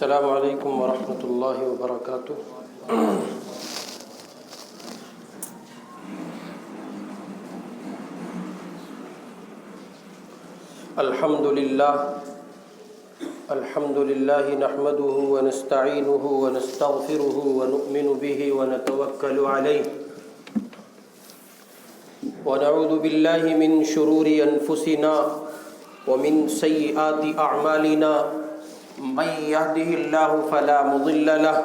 السلام علیکم ورحمۃ اللہ وبرکاتہ۔ الحمد للہ نحمده ونستعینه ونستغفره ونؤمن به ونتوکل علیہ ونعوذ باللہ من شرور انفسنا ومن سیئات اعمالنا من يهده الله فلا مضل له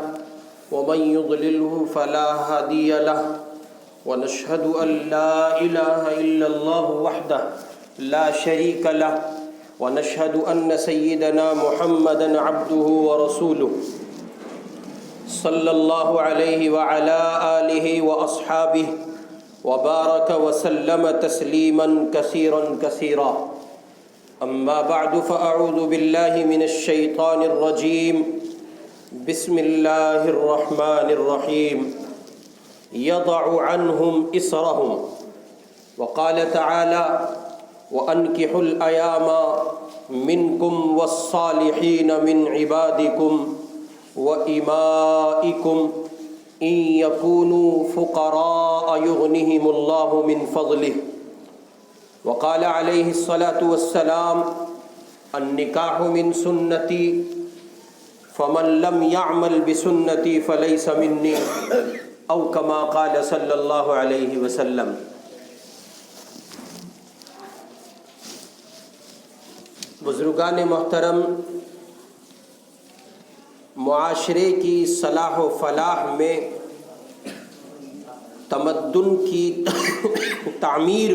ومن يضلله فلا هادي له ونشهد أن لا إله إلا الله وحده لا شريك له ونشهد أن سيدنا محمدا عبده ورسوله صلى الله عليه وعلى آله وأصحابه وبارك وسلم تسليما كثيرا كثيرا، أما بعد فأعوذ بالله من الشيطان الرجيم، بسم الله الرحمن الرحيم، يضع عنهم إصرهم، وقال تعالى وأنكحوا الأيام منكم والصالحين من عبادكم وإمائكم إن يكونوا فقراء يغنهم الله من فضله، وقال عليه الصلاة والسلام النکاح من سنتی فمن لم يعمل بسنتی فليس منی، او کما قال صلی اللہ علیہ وسلم۔ بزرگان محترم، معاشرے کی صلاح و فلاح میں، تمدن کی تعمیر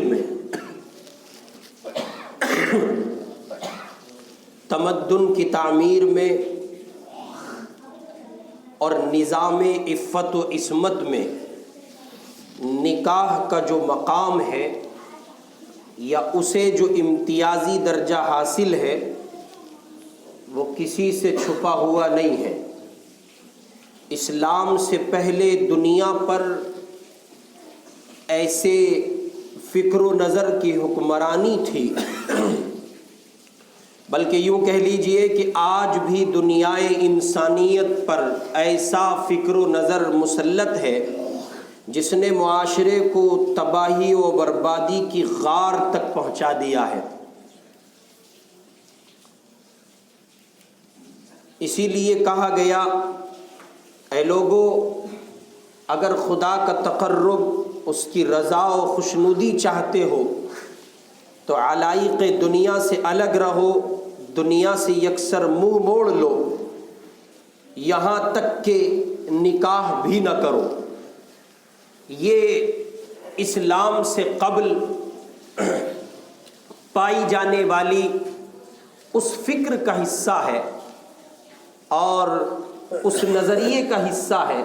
میں، اور نظام عفت و عصمت میں نکاح کا جو مقام ہے یا اسے جو امتیازی درجہ حاصل ہے وہ کسی سے چھپا ہوا نہیں ہے۔ اسلام سے پہلے دنیا پر ایسے فکر و نظر کی حکمرانی تھی، بلکہ یوں کہہ لیجئے کہ آج بھی دنیائے انسانیت پر ایسا فکر و نظر مسلط ہے جس نے معاشرے کو تباہی و بربادی کی غار تک پہنچا دیا ہے۔ اسی لیے کہا گیا، اے لوگو، اگر خدا کا تقرب، اس کی رضا و خوشنودی چاہتے ہو تو علائق دنیا سے الگ رہو، دنیا سے یکسر منہ موڑ لو، یہاں تک کہ نکاح بھی نہ کرو۔ یہ اسلام سے قبل پائی جانے والی اس فکر کا حصہ ہے اور اس نظریے کا حصہ ہے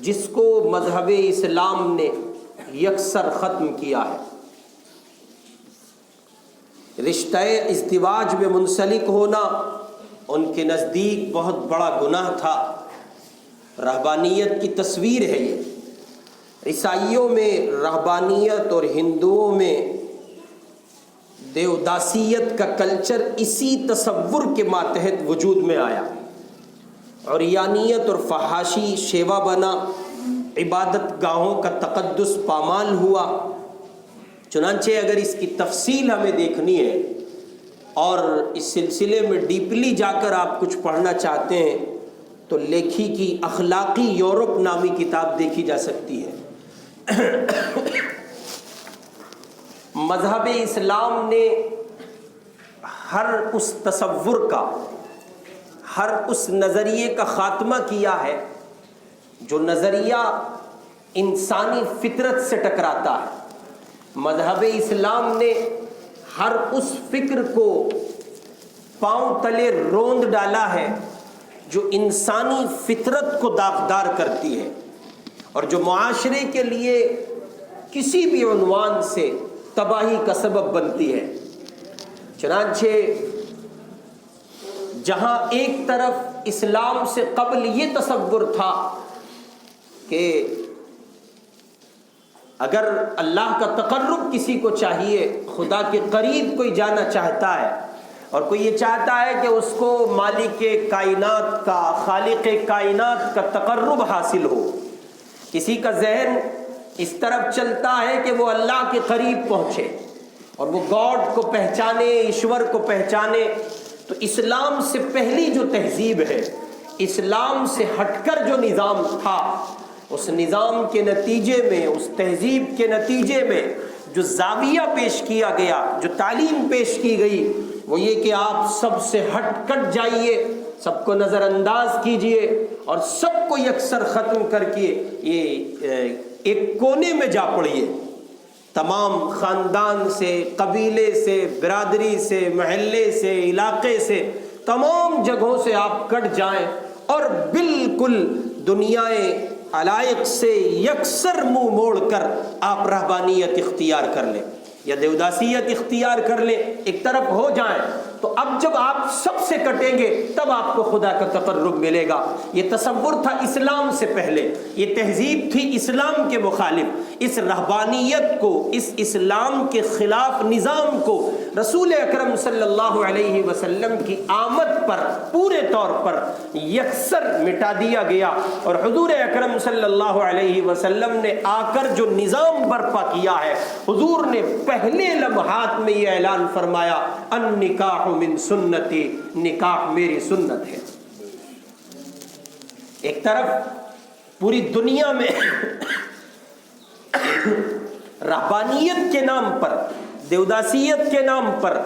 جس کو مذہب اسلام نے یکسر ختم کیا ہے۔ رشتہ ازدواج میں منسلک ہونا ان کے نزدیک بہت بڑا گناہ تھا، رہبانیت کی تصویر ہے یہ۔ عیسائیوں میں رہبانیت اور ہندوؤں میں دیوداسیت کا کلچر اسی تصور کے ماتحت وجود میں آیا۔ عریانیت اور فحاشی شیوا بنا، عبادت گاہوں کا تقدس پامال ہوا۔ چنانچہ اگر اس کی تفصیل ہمیں دیکھنی ہے اور اس سلسلے میں ڈیپلی جا کر آپ کچھ پڑھنا چاہتے ہیں تو لیکھی کی اخلاقی یورپ نامی کتاب دیکھی جا سکتی ہے۔ مذہب اسلام نے ہر اس تصور کا، ہر اس نظریے کا خاتمہ کیا ہے جو نظریہ انسانی فطرت سے ٹکراتا ہے۔ مذہب اسلام نے ہر اس فکر کو پاؤں تلے روند ڈالا ہے جو انسانی فطرت کو داغدار کرتی ہے اور جو معاشرے کے لیے کسی بھی عنوان سے تباہی کا سبب بنتی ہے۔ چنانچہ جہاں ایک طرف اسلام سے قبل یہ تصور تھا کہ اگر اللہ کا تقرب کسی کو چاہیے، خدا کے قریب کوئی جانا چاہتا ہے اور کوئی یہ چاہتا ہے کہ اس کو مالک کائنات کا، خالق کائنات کا تقرب حاصل ہو، کسی کا ذہن اس طرف چلتا ہے کہ وہ اللہ کے قریب پہنچے اور وہ گاڈ کو پہچانے، ایشور کو پہچانے، تو اسلام سے پہلی جو تہذیب ہے، اسلام سے ہٹ کر جو نظام تھا، اس نظام کے نتیجے میں، اس تہذیب کے نتیجے میں جو زاویہ پیش کیا گیا، جو تعلیم پیش کی گئی، وہ یہ کہ آپ سب سے ہٹ کٹ جائیے، سب کو نظر انداز کیجئے اور سب کو یکسر ختم کر کے یہ ایک کونے میں جا پڑیے، تمام خاندان سے، قبیلے سے، برادری سے، محلے سے، علاقے سے، تمام جگہوں سے آپ کٹ جائیں اور بالکل دنیائے علائق سے یکسر منہ موڑ کر آپ رہبانیت اختیار کر لیں یا دیوداسیت اختیار کر لیں، ایک طرف ہو جائیں، تو اب جب آپ سب سے کٹیں گے تب آپ کو خدا کا تقرب ملے گا۔ یہ تصور تھا اسلام سے پہلے، یہ تہذیب تھی اسلام کے مخالف، اس رہبانیت کو، اس اسلام کے خلاف نظام کو رسول اکرم صلی اللہ علیہ وسلم کی آمد پر پورے طور پر یکسر مٹا دیا گیا، اور حضور اکرم صلی اللہ علیہ وسلم نے آ کر جو نظام برپا کیا ہے، حضور نے پہلے لمحات میں یہ اعلان فرمایا، النکاح من سنتی، نکاح میری سنت ہے۔ ایک طرف پوری دنیا میں رہبانیت کے نام پر، دیوداسیت کے نام پر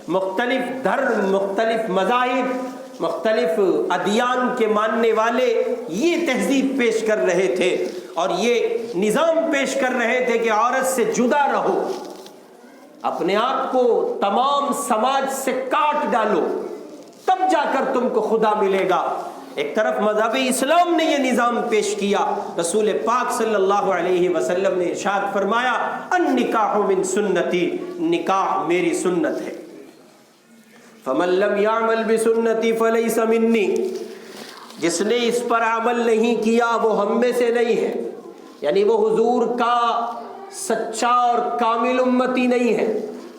مختلف دھرم، مختلف مذاہب، مختلف ادیان کے ماننے والے یہ تہذیب پیش کر رہے تھے اور یہ نظام پیش کر رہے تھے کہ عورت سے جدا رہو، اپنے آپ کو تمام سماج سے کاٹ ڈالو، تب جا کر تم کو خدا ملے گا۔ ایک طرف مذہب اسلام نے یہ نظام پیش کیا، رسول پاک صلی اللہ علیہ وسلم نے ارشاد فرمایا، النکاح من سنتی، نکاح میری سنت ہے، فمن لم يعمل بسنتی فلیس منی، جس نے اس پر عمل نہیں کیا وہ ہم میں سے نہیں ہے، یعنی وہ حضور کا سچا اور کامل امتی نہیں ہے،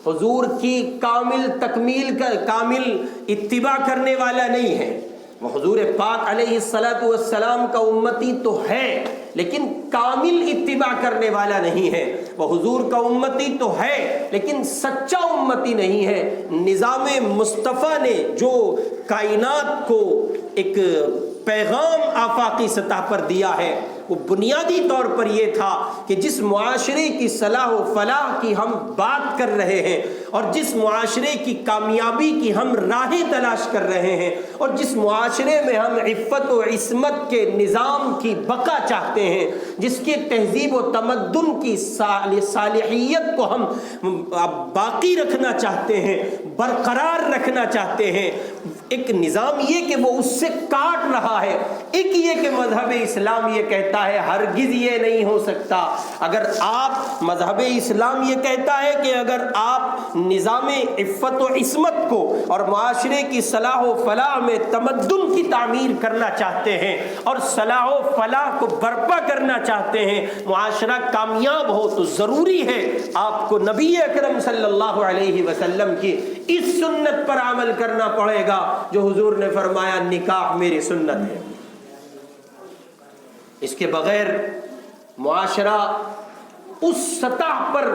حضور کی کامل اتباع کرنے والا نہیں ہے، وہ حضور پاک علیہ السلام کا امتی تو ہے لیکن کامل اتباع کرنے والا نہیں ہے، وہ حضور کا امتی تو ہے لیکن سچا امتی نہیں ہے۔ نظام مصطفیٰ نے جو کائنات کو ایک پیغام آفاقی سطح پر دیا ہے، وہ بنیادی طور پر یہ تھا کہ جس معاشرے کی صلاح و فلاح کی ہم بات کر رہے ہیں اور جس معاشرے کی کامیابی کی ہم راہیں تلاش کر رہے ہیں اور جس معاشرے میں ہم عفت و عصمت کے نظام کی بقا چاہتے ہیں، جس کے تہذیب و تمدن کی صالحیت کو ہم باقی رکھنا چاہتے ہیں، برقرار رکھنا چاہتے ہیں، ایک نظام یہ کہ وہ اس سے کاٹ رہا ہے، ایک یہ کہ مذہب اسلام یہ کہتا ہے ہرگز یہ نہیں ہو سکتا۔ اگر آپ مذہب اسلام یہ کہتا ہے کہ اگر آپ نظام عفت و عصمت کو اور معاشرے کی صلاح و فلاح میں تمدن کی تعمیر کرنا چاہتے ہیں اور صلاح و فلاح کو برپا کرنا چاہتے ہیں، معاشرہ کامیاب ہو، تو ضروری ہے آپ کو نبی اکرم صلی اللہ علیہ وسلم کی اس سنت پر عمل کرنا پڑے گا جو حضور نے فرمایا نکاح میری سنت ہے۔ اس کے بغیر معاشرہ اس سطح پر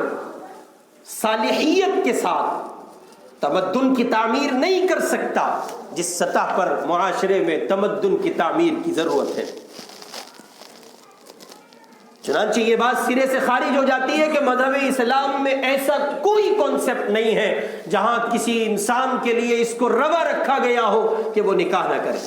صالحیت کے ساتھ تمدن کی تعمیر نہیں کر سکتا جس سطح پر معاشرے میں تمدن کی تعمیر کی ضرورت ہے۔ چنانچہ یہ بات سرے سے خارج ہو جاتی ہے کہ مذہب اسلام میں ایسا کوئی کانسیپٹ نہیں ہے جہاں کسی انسان کے لیے اس کو روا رکھا گیا ہو کہ وہ نکاح نہ کرے۔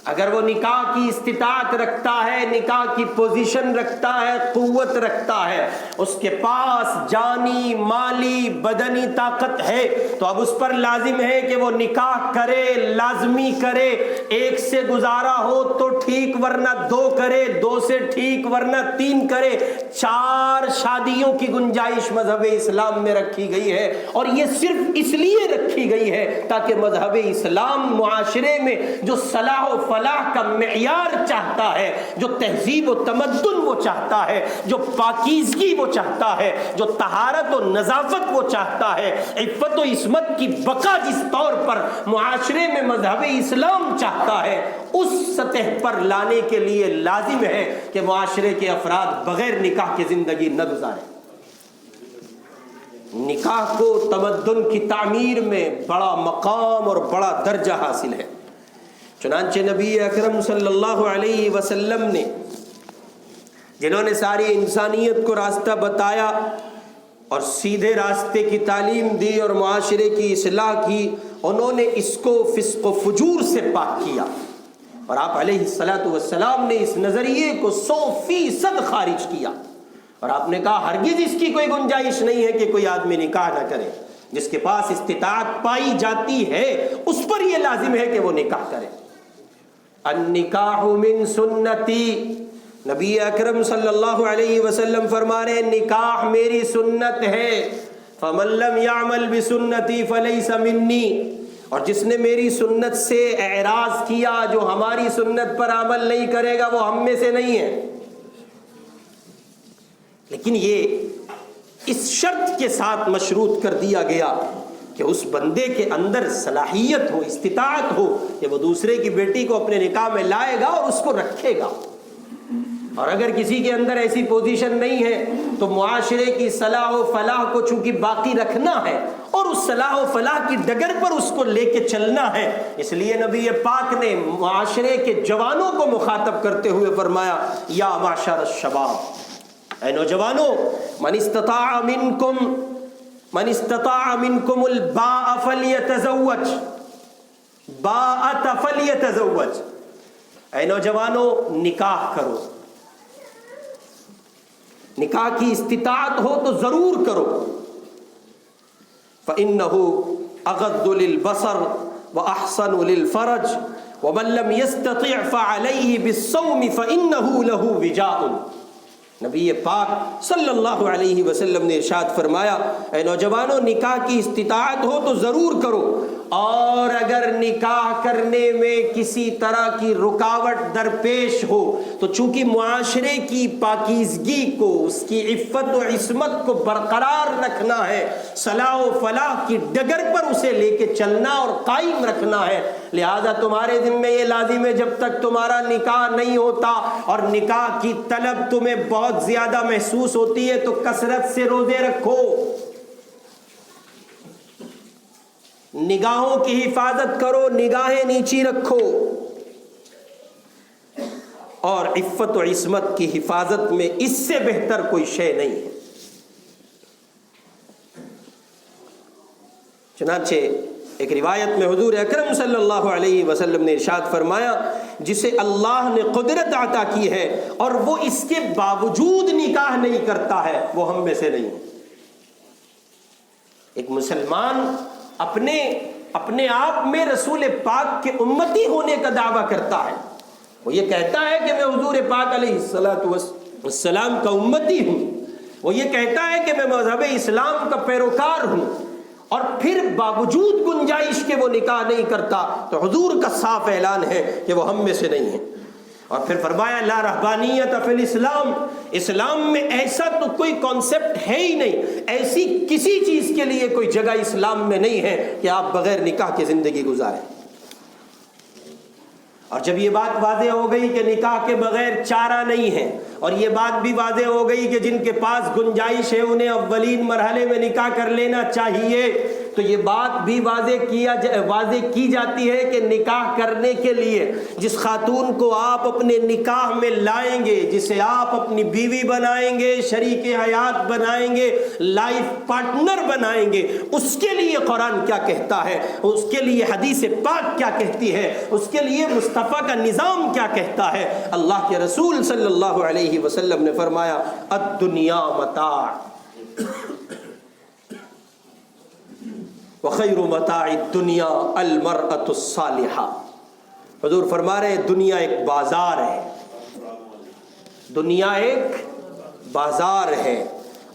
اگر وہ نکاح کی استطاعت رکھتا ہے، نکاح کی پوزیشن رکھتا ہے، قوت رکھتا ہے، اس کے پاس جانی، مالی، بدنی طاقت ہے، تو اب اس پر لازم ہے کہ وہ نکاح کرے، لازمی کرے، ایک سے گزارا ہو تو ٹھیک ورنہ دو کرے، دو سے ٹھیک ورنہ تین کرے۔ 4 شادیوں کی گنجائش مذہب اسلام میں رکھی گئی ہے، اور یہ صرف اس لیے رکھی گئی ہے تاکہ مذہب اسلام معاشرے میں جو صلاح و فلاح کا معیار چاہتا ہے، جو تہذیب و تمدن وہ چاہتا ہے، جو پاکیزگی وہ چاہتا ہے، جو طہارت و نظافت وہ چاہتا ہے، عفت و عصمت کی بقا جس طور پر معاشرے میں مذہب اسلام چاہتا ہے، اس سطح پر لانے کے لیے لازم ہے کہ معاشرے کے افراد بغیر نکاح کی زندگی نہ گزاریں۔ نکاح کو تمدن کی تعمیر میں بڑا مقام اور بڑا درجہ حاصل ہے۔ چنانچہ نبی اکرم صلی اللہ علیہ وسلم نے، جنہوں نے ساری انسانیت کو راستہ بتایا اور سیدھے راستے کی تعلیم دی اور معاشرے کی اصلاح کی، انہوں نے اس کو فسق و فجور سے پاک کیا، اور آپ علیہ الصلاۃ والسلام نے اس نظریے کو 100% خارج کیا، اور آپ نے کہا ہرگز اس کی کوئی گنجائش نہیں ہے کہ کوئی آدمی نکاح نہ کرے۔ جس کے پاس استطاعت پائی جاتی ہے اس پر یہ لازم ہے کہ وہ نکاح کرے۔ النکاح من سنتی، نبی اکرم صلی اللہ علیہ وسلم فرما رہے ہیں نکاح میری سنت ہے، فمن لم يعمل بسنتی فلیس منی، اور جس نے میری سنت سے اعراض کیا، جو ہماری سنت پر عمل نہیں کرے گا، وہ ہم میں سے نہیں ہے۔ لیکن یہ اس شرط کے ساتھ مشروط کر دیا گیا کہ اس بندے کے اندر صلاحیت ہو، استطاعت ہو کہ وہ دوسرے کی بیٹی کو اپنے نکاح میں لائے گا اور اس کو رکھے گا۔ اور اگر کسی کے اندر ایسی پوزیشن نہیں ہے تو معاشرے کی صلاح و فلاح کو چونکہ باقی رکھنا ہے اور اس صلاح و فلاح کی ڈگر پر اس کو لے کے چلنا ہے، اس لیے نبی پاک نے معاشرے کے جوانوں کو مخاطب کرتے ہوئے فرمایا یا معشر الشباب، اے نوجوانوں، من استطاع منکم الباء فلیتزوج، باءۃ فلیتزوج، اے نوجوانوں نکاح کرو، نکاح کی استطاعت ہو تو ضرور کرو، فإنه اغض للبصر واحسن للفرج ومن لم يستطع فعليه بالصوم فإنه له وجاء۔ نبی پاک صلی اللہ علیہ وسلم نے ارشاد فرمایا اے نوجوانوں نکاح کی استطاعت ہو تو ضرور کرو، اور اگر نکاح کرنے میں کسی طرح کی رکاوٹ درپیش ہو تو چونکہ معاشرے کی پاکیزگی کو، اس کی عفت و عصمت کو برقرار رکھنا ہے، صلاح و فلاح کی ڈگر پر اسے لے کے چلنا اور قائم رکھنا ہے، لہذا تمہارے ذمہ یہ لازم ہے جب تک تمہارا نکاح نہیں ہوتا اور نکاح کی طلب تمہیں بہت زیادہ محسوس ہوتی ہے تو کثرت سے روزے رکھو، نگاہوں کی حفاظت کرو، نگاہیں نیچی رکھو، اور عفت و عصمت کی حفاظت میں اس سے بہتر کوئی شے نہیں ہے۔ چنانچہ ایک روایت میں حضور اکرم صلی اللہ علیہ وسلم نے ارشاد فرمایا جسے اللہ نے قدرت عطا کی ہے اور وہ اس کے باوجود نکاح نہیں کرتا ہے وہ ہم میں سے نہیں ہے۔ ایک مسلمان اپنے آپ میں رسول پاک کے امتی ہونے کا دعویٰ کرتا ہے، وہ یہ کہتا ہے کہ میں حضور پاک علیہ السلام کا امتی ہوں، وہ یہ کہتا ہے کہ میں مذہب اسلام کا پیروکار ہوں، اور پھر باوجود گنجائش کے وہ نکاح نہیں کرتا تو حضور کا صاف اعلان ہے کہ وہ ہم میں سے نہیں ہے۔ اور پھر فرمایا لا رہبانیت فی الاسلام، اسلام میں ایسا تو کوئی کانسیپٹ ہے ہی نہیں، ایسی کسی چیز کے لیے کوئی جگہ اسلام میں نہیں ہے کہ آپ بغیر نکاح کی زندگی گزاریں۔ اور جب یہ بات واضح ہو گئی کہ نکاح کے بغیر چارہ نہیں ہے، اور یہ بات بھی واضح ہو گئی کہ جن کے پاس گنجائش ہے انہیں اولین مرحلے میں نکاح کر لینا چاہیے، تو یہ بات بھی واضح کی جاتی ہے کہ نکاح کرنے کے لیے جس خاتون کو آپ اپنے نکاح میں لائیں گے، جسے آپ اپنی بیوی بنائیں گے، شریک حیات بنائیں گے، لائف پارٹنر بنائیں گے، اس کے لیے قرآن کیا کہتا ہے، اس کے لیے حدیث پاک کیا کہتی ہے، اس کے لیے مصطفیٰ کا نظام کیا کہتا ہے۔ اللہ کے رسول صلی اللہ علیہ وسلم نے فرمایا الدنیا متاع وخیر متاع الدنیا المرأة الصالحہ، حضور فرما رہے دنیا ایک بازار ہے، دنیا ایک بازار ہے،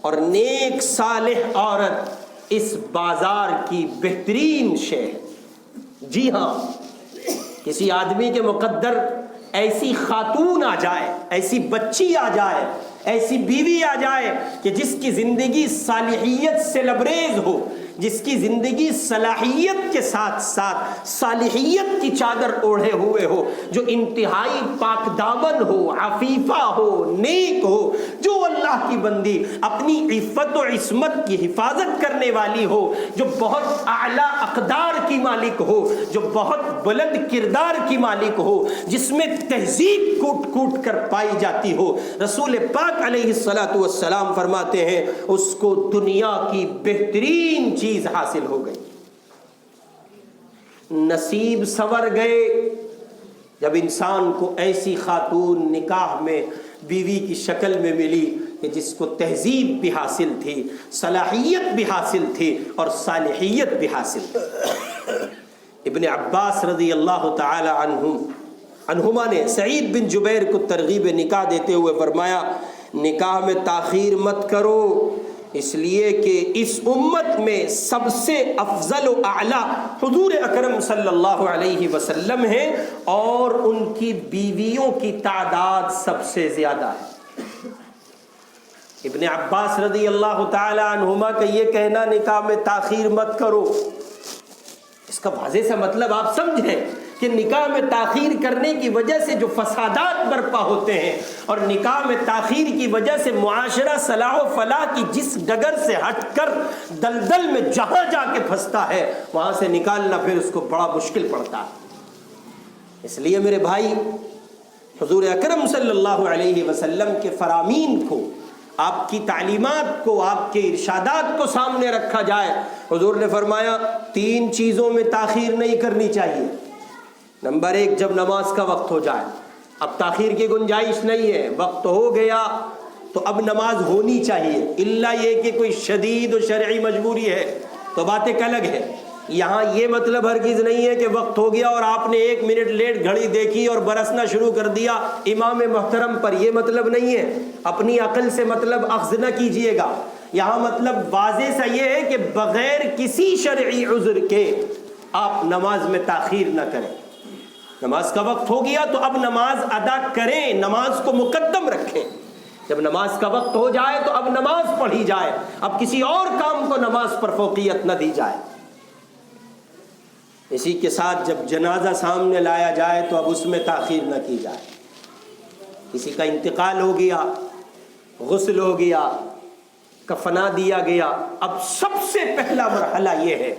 اور نیک صالح عورت اس بازار کی بہترین شے ہے۔ جی ہاں، کسی آدمی کے مقدر ایسی خاتون آ جائے، ایسی بچی آ جائے، ایسی بیوی آ جائے کہ جس کی زندگی صالحیت سے لبریز ہو، جس کی زندگی صلاحیت کے ساتھ ساتھ صالحیت کی چادر اوڑھے ہوئے ہو، جو انتہائی پاک دامن ہو، عفیفہ ہو، نیک ہو، جو اللہ کی بندی اپنی عفت و عصمت کی حفاظت کرنے والی ہو، جو بہت اعلیٰ اقدار کی مالک ہو، جو بہت بلند کردار کی مالک ہو، جس میں تہذیب کوٹ کوٹ کر پائی جاتی ہو، رسول پاک علیہ الصلاۃ والسلام فرماتے ہیں اس کو دنیا کی بہترین چیز حاصل ہو گئی۔ نصیب سنور گئے جب انسان کو ایسی خاتون نکاح میں بیوی کی شکل میں ملی کہ جس کو تہذیب بھی حاصل تھی، صلاحیت بھی حاصل تھی اور صالحیت بھی حاصل تھی۔ ابن عباس رضی اللہ تعالی عنہما نے سعید بن جبیر کو ترغیب نکاح دیتے ہوئے فرمایا نکاح میں تاخیر مت کرو، اس لیے کہ اس امت میں سب سے افضل و اعلیٰ حضور اکرم صلی اللہ علیہ وسلم ہیں، اور ان کی بیویوں کی تعداد سب سے زیادہ ہے۔ ابن عباس رضی اللہ تعالی عنہما کا یہ کہنا نکاح میں تاخیر مت کرو، اس کا واضح سا مطلب آپ سمجھیں کہ نکاح میں تاخیر کرنے کی وجہ سے جو فسادات برپا ہوتے ہیں، اور نکاح میں تاخیر کی وجہ سے معاشرہ صلاح و فلاح کی جس ڈگر سے ہٹ کر دلدل میں جہاں جا کے پھنستا ہے، وہاں سے نکالنا پھر اس کو بڑا مشکل پڑتا ہے۔ اس لیے میرے بھائی، حضور اکرم صلی اللہ علیہ وسلم کے فرامین کو، آپ کی تعلیمات کو، آپ کے ارشادات کو سامنے رکھا جائے۔ حضور نے فرمایا 3 چیزوں میں تاخیر نہیں کرنی چاہیے۔ نمبر 1، جب نماز کا وقت ہو جائے، اب تاخیر کی گنجائش نہیں ہے، وقت ہو گیا تو اب نماز ہونی چاہیے، الا یہ کہ کوئی شدید و شرعی مجبوری ہے تو بات ایک الگ ہے۔ یہاں یہ مطلب ہرگز نہیں ہے کہ وقت ہو گیا اور آپ نے 1 منٹ لیٹ گھڑی دیکھی اور برسنا شروع کر دیا امام محترم پر، یہ مطلب نہیں ہے۔ اپنی عقل سے مطلب اخذ نہ کیجئے گا۔ یہاں مطلب واضح سا یہ ہے کہ بغیر کسی شرعی عذر کے آپ نماز میں تاخیر نہ کریں۔ نماز کا وقت ہو گیا تو اب نماز ادا کریں، نماز کو مقدم رکھیں۔ جب نماز کا وقت ہو جائے تو اب نماز پڑھی جائے، اب کسی اور کام کو نماز پر فوقیت نہ دی جائے۔ اسی کے ساتھ جب جنازہ سامنے لایا جائے تو اب اس میں تاخیر نہ کی جائے۔ کسی کا انتقال ہو گیا، غسل ہو گیا، کفنا دیا گیا، اب سب سے پہلا مرحلہ یہ ہے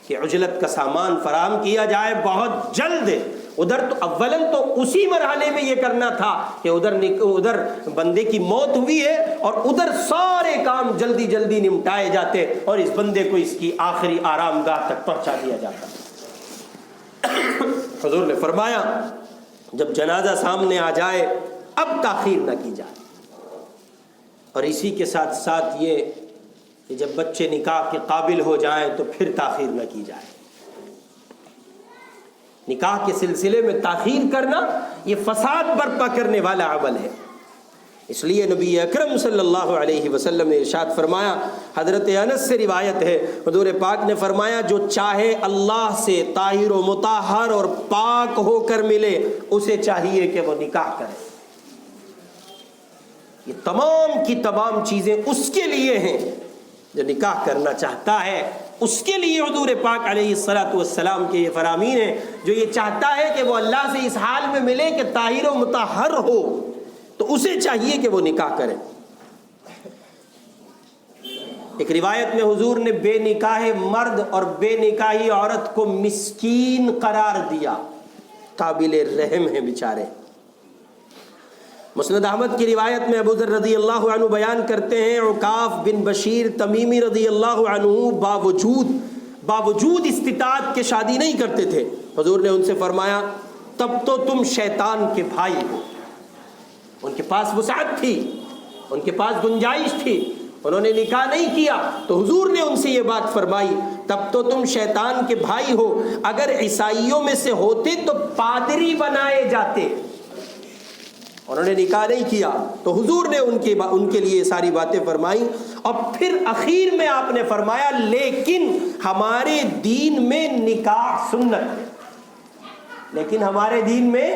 کہ عجلت کا سامان فراہم کیا جائے بہت جلد۔ ادھر تو اولاً تو اسی مرحلے میں یہ کرنا تھا کہ ادھر بندے کی موت ہوئی ہے اور ادھر سارے کام جلدی جلدی نمٹائے جاتے اور اس بندے کو اس کی آخری آرام گاہ تک پہنچا دیا جاتا۔ حضور نے فرمایا جب جنازہ سامنے آ جائے اب تاخیر نہ کی جائے۔ اور اسی کے ساتھ ساتھ یہ کہ جب بچے نکاح کے قابل ہو جائیں تو پھر تاخیر نہ کی جائے۔ نکاح کے سلسلے میں تاخیر کرنا یہ فساد برپا کرنے والا عمل ہے۔ اس لیے نبی اکرم صلی اللہ علیہ وسلم نے ارشاد فرمایا، حضرت انس سے روایت ہے، حضور پاک نے فرمایا جو چاہے اللہ سے طاہر و مطہر اور پاک ہو کر ملے اسے چاہیے کہ وہ نکاح کرے۔ یہ تمام کی تمام چیزیں اس کے لیے ہیں جو نکاح کرنا چاہتا ہے، اس کے لیے حضور پاک علیہ الصلاۃ والسلام کے یہ فرامین ہیں۔ جو یہ چاہتا ہے کہ وہ اللہ سے اس حال میں ملے کہ طاہر و مطہر ہو تو اسے چاہیے کہ وہ نکاح کرے۔ ایک روایت میں حضور نے بے نکاح مرد اور بے نکاحی عورت کو مسکین قرار دیا، قابل رحم ہیں بیچارے۔ مسند احمد کی روایت میں ابو ذر رضی اللہ عنہ بیان کرتے ہیں، عکاف بن بشیر تمیمی رضی اللہ عنہ باوجود استطاعت کے شادی نہیں کرتے تھے۔ حضور نے ان سے فرمایا تب تو تم شیطان کے بھائی ہو۔ ان کے پاس وسعت تھی، ان کے پاس گنجائش تھی، انہوں نے نکاح نہیں کیا تو حضور نے ان سے یہ بات فرمائی، تب تو تم شیطان کے بھائی ہو، اگر عیسائیوں میں سے ہوتے تو پادری بنائے جاتے۔ انہوں نے نکاح نہیں کیا تو حضور نے ان کے لیے ساری باتیں فرمائی، اور پھر اخیر میں آپ نے فرمایا لیکن ہمارے دین میں نکاح سنت ہے، لیکن ہمارے دین میں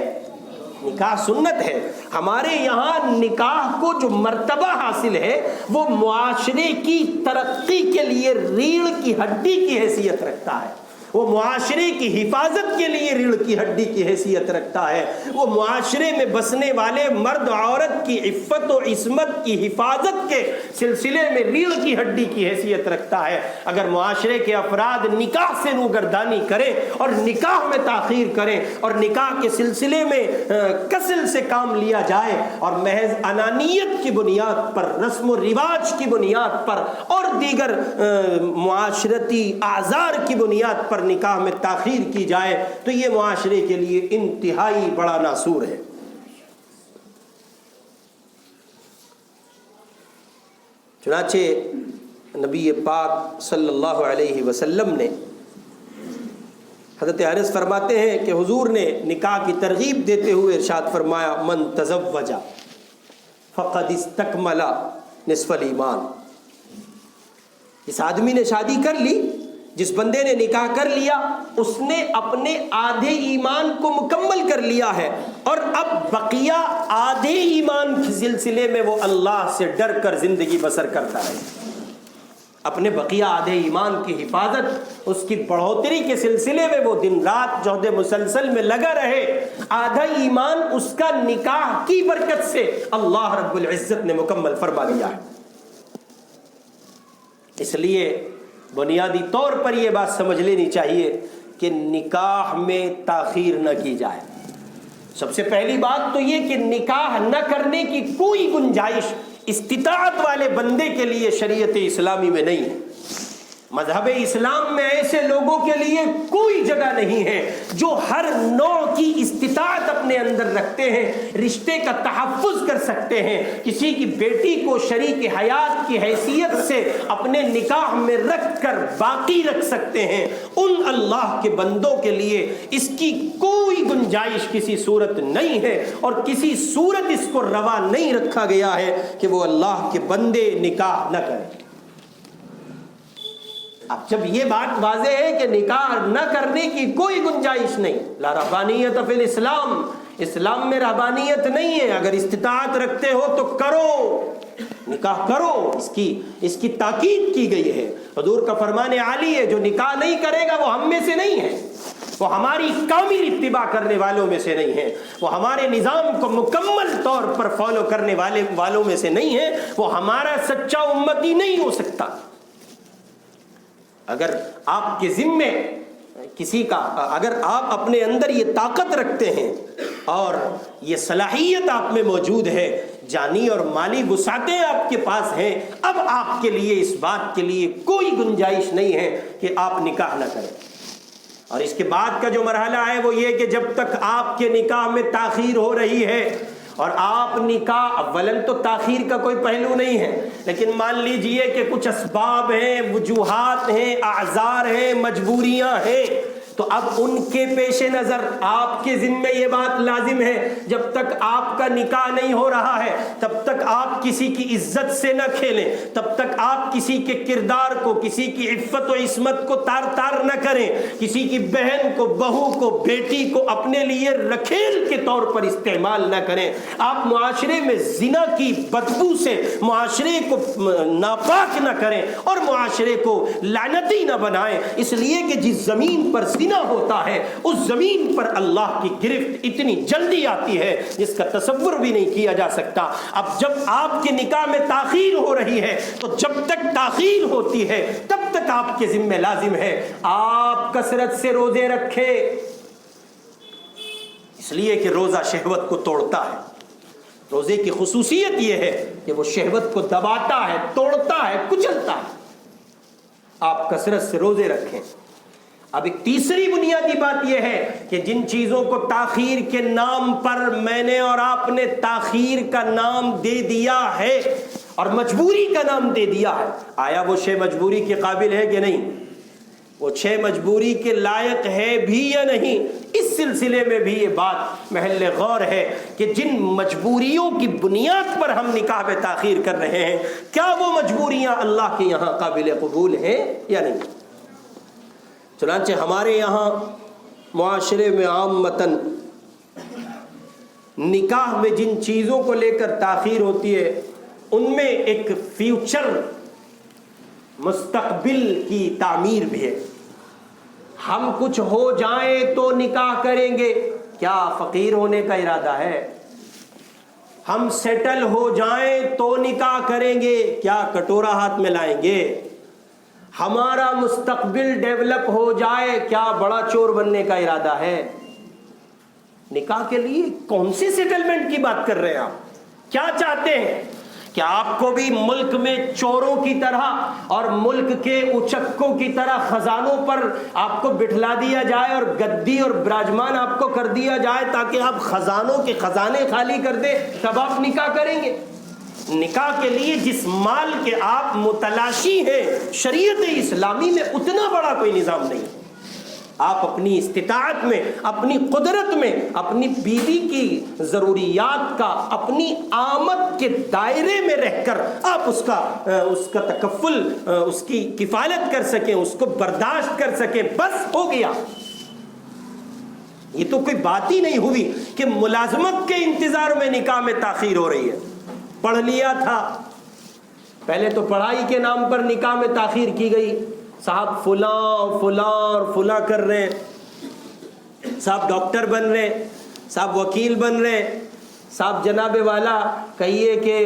نکاح سنت ہے، ہمارے یہاں نکاح کو جو مرتبہ حاصل ہے وہ معاشرے کی ترقی کے لیے ریڑھ کی ہڈی کی حیثیت رکھتا ہے، وہ معاشرے کی حفاظت کے لیے ریڑھ کی ہڈی کی حیثیت رکھتا ہے، وہ معاشرے میں بسنے والے مرد عورت کی عفت و عصمت کی حفاظت کے سلسلے میں ریڑھ کی ہڈی کی حیثیت رکھتا ہے۔ اگر معاشرے کے افراد نکاح سے روگردانی کریں اور نکاح میں تاخیر کریں اور نکاح کے سلسلے میں کسل سے کام لیا جائے اور محض انانیت کی بنیاد پر، رسم و رواج کی بنیاد پر اور دیگر معاشرتی اعذار کی بنیاد پر نکاح میں تاخیر کی جائے تو یہ معاشرے کے لیے انتہائی بڑا ناسور ہے۔ چنانچہ نبی پاک صلی اللہ علیہ وسلم نے، حضرت انس فرماتے ہیں کہ حضور نے نکاح کی ترغیب دیتے ہوئے ارشاد فرمایا من تزوج فقد استکمل نصف الایمان۔ اس آدمی نے شادی کر لی، جس بندے نے نکاح کر لیا اس نے اپنے آدھے ایمان کو مکمل کر لیا ہے، اور اب بقیہ آدھے ایمان کے سلسلے میں وہ اللہ سے ڈر کر زندگی بسر کرتا ہے، اپنے بقیہ آدھے ایمان کی حفاظت، اس کی بڑھوتری کے سلسلے میں وہ دن رات جہد مسلسل میں لگا رہے۔ آدھا ایمان اس کا نکاح کی برکت سے اللہ رب العزت نے مکمل فرما دیا ہے۔ اس لیے بنیادی طور پر یہ بات سمجھ لینی چاہیے کہ نکاح میں تاخیر نہ کی جائے۔ سب سے پہلی بات تو یہ کہ نکاح نہ کرنے کی کوئی گنجائش استطاعت والے بندے کے لیے شریعت اسلامی میں نہیں ہے۔ مذہب اسلام میں ایسے لوگوں کے لیے کوئی جگہ نہیں ہے جو ہر نوع کی استطاعت اپنے اندر رکھتے ہیں، رشتے کا تحفظ کر سکتے ہیں، کسی کی بیٹی کو شریک حیات کی حیثیت سے اپنے نکاح میں رکھ کر باقی رکھ سکتے ہیں۔ ان اللہ کے بندوں کے لیے اس کی کوئی گنجائش کسی صورت نہیں ہے، اور کسی صورت اس کو روا نہیں رکھا گیا ہے کہ وہ اللہ کے بندے نکاح نہ کریں۔ اب جب یہ بات واضح ہے کہ نکاح نہ کرنے کی کوئی گنجائش نہیں، لا رہبانیت فی الاسلام، اسلام میں رہبانیت نہیں ہے، اگر استطاعت رکھتے ہو تو کرو، نکاح کرو، اس کی تاکید کی گئی ہے۔ حضور کا فرمان عالی ہے جو نکاح نہیں کرے گا وہ ہم میں سے نہیں ہے، وہ ہماری کامل اتباع کرنے والوں میں سے نہیں ہے، وہ ہمارے نظام کو مکمل طور پر فالو کرنے والوں میں سے نہیں ہے، وہ ہمارا سچا امتی نہیں ہو سکتا۔ اگر آپ کے ذمے کسی کا، اگر آپ اپنے اندر یہ طاقت رکھتے ہیں اور یہ صلاحیت آپ میں موجود ہے، جانی اور مالی وسعتیں آپ کے پاس ہیں، اب آپ کے لیے اس بات کے لیے کوئی گنجائش نہیں ہے کہ آپ نکاح نہ کریں۔ اور اس کے بعد کا جو مرحلہ ہے وہ یہ کہ جب تک آپ کے نکاح میں تاخیر ہو رہی ہے اور آپ نکاح، اولن تو تاخیر کا کوئی پہلو نہیں ہے، لیکن مان لیجئے کہ کچھ اسباب ہیں، وجوہات ہیں، اعذار ہیں، مجبوریاں ہیں، تو اب ان کے پیش نظر آپ کے ذمے یہ بات لازم ہے جب تک آپ کا نکاح نہیں ہو رہا ہے تب تک آپ کسی کی عزت سے نہ کھیلیں، تب تک آپ کسی کے کردار کو، کسی کی عفت و عصمت کو تار تار نہ کریں، کسی کی بہن کو، بہو کو، بیٹی کو اپنے لیے رکھیل کے طور پر استعمال نہ کریں۔ آپ معاشرے میں زنا کی بدبو سے معاشرے کو ناپاک نہ کریں اور معاشرے کو لعنتی نہ بنائیں، اس لیے کہ جس زمین پر زنا ہوتا ہے اس زمین پر اللہ کی گرفت اتنی جلدی آتی ہے جس کا تصور بھی نہیں کیا جا سکتا۔ اب جب آپ کے نکاح میں تاخیر ہو رہی ہے تو جب تک تاخیر ہوتی ہے تب تک آپ کے ذمہ لازم ہے آپ کثرت سے روزے رکھیں، اس لیے کہ روزہ شہوت کو توڑتا ہے۔ روزے کی خصوصیت یہ ہے کہ وہ شہوت کو دباتا ہے، توڑتا ہے، کچلتا ہے۔ آپ کثرت سے روزے رکھیں۔ اب ایک تیسری بنیادی بات یہ ہے کہ جن چیزوں کو تاخیر کے نام پر میں نے اور آپ نے تاخیر کا نام دے دیا ہے اور مجبوری کا نام دے دیا ہے، آیا وہ شے مجبوری کے قابل ہے کہ نہیں؟ وہ 6 مجبوری کے لائق ہے بھی یا نہیں؟ اس سلسلے میں بھی یہ بات محل غور ہے کہ جن مجبوریوں کی بنیاد پر ہم نکاح میں تاخیر کر رہے ہیں، کیا وہ مجبوریاں اللہ کے یہاں قابل قبول ہیں یا نہیں؟ چنانچہ ہمارے یہاں معاشرے میں عامتاً نکاح میں جن چیزوں کو لے کر تاخیر ہوتی ہے ان میں ایک فیوچر مستقبل کی تعمیر بھی ہے۔ ہم کچھ ہو جائیں تو نکاح کریں گے، کیا فقیر ہونے کا ارادہ ہے؟ ہم سیٹل ہو جائیں تو نکاح کریں گے، کیا کٹورا ہاتھ میں لائیں گے؟ ہمارا مستقبل ڈیولپ ہو جائے، کیا بڑا چور بننے کا ارادہ ہے؟ نکاح کے لیے کون سی سیٹلمنٹ کی بات کر رہے ہیں آپ؟ کیا چاہتے ہیں کہ آپ کو بھی ملک میں چوروں کی طرح اور ملک کے اچکوں کی طرح خزانوں پر آپ کو بٹھلا دیا جائے اور گدی اور براجمان آپ کو کر دیا جائے تاکہ آپ خزانوں کے خزانے خالی کر دیں، تب آپ نکاح کریں گے؟ نکاح کے لیے جس مال کے آپ متلاشی ہیں شریعت اسلامی میں اتنا بڑا کوئی نظام نہیں۔ آپ اپنی استطاعت میں، اپنی قدرت میں، اپنی بیوی کی ضروریات کا اپنی آمد کے دائرے میں رہ کر آپ اس کا تکفل، اس کی کفالت کر سکیں، اس کو برداشت کر سکیں، بس ہو گیا۔ یہ تو کوئی بات ہی نہیں ہوئی کہ ملازمت کے انتظار میں نکاح میں تاخیر ہو رہی ہے۔ پڑھ لیا تھا، پہلے تو پڑھائی کے نام پر نکاح میں تاخیر کی گئی، صاحب فلاں فلاں اور فلاں کر رہے ہیں، صاحب ڈاکٹر بن رہے ہیں، صاحب وکیل بن رہے ہیں، صاحب جناب والا کہیے کہ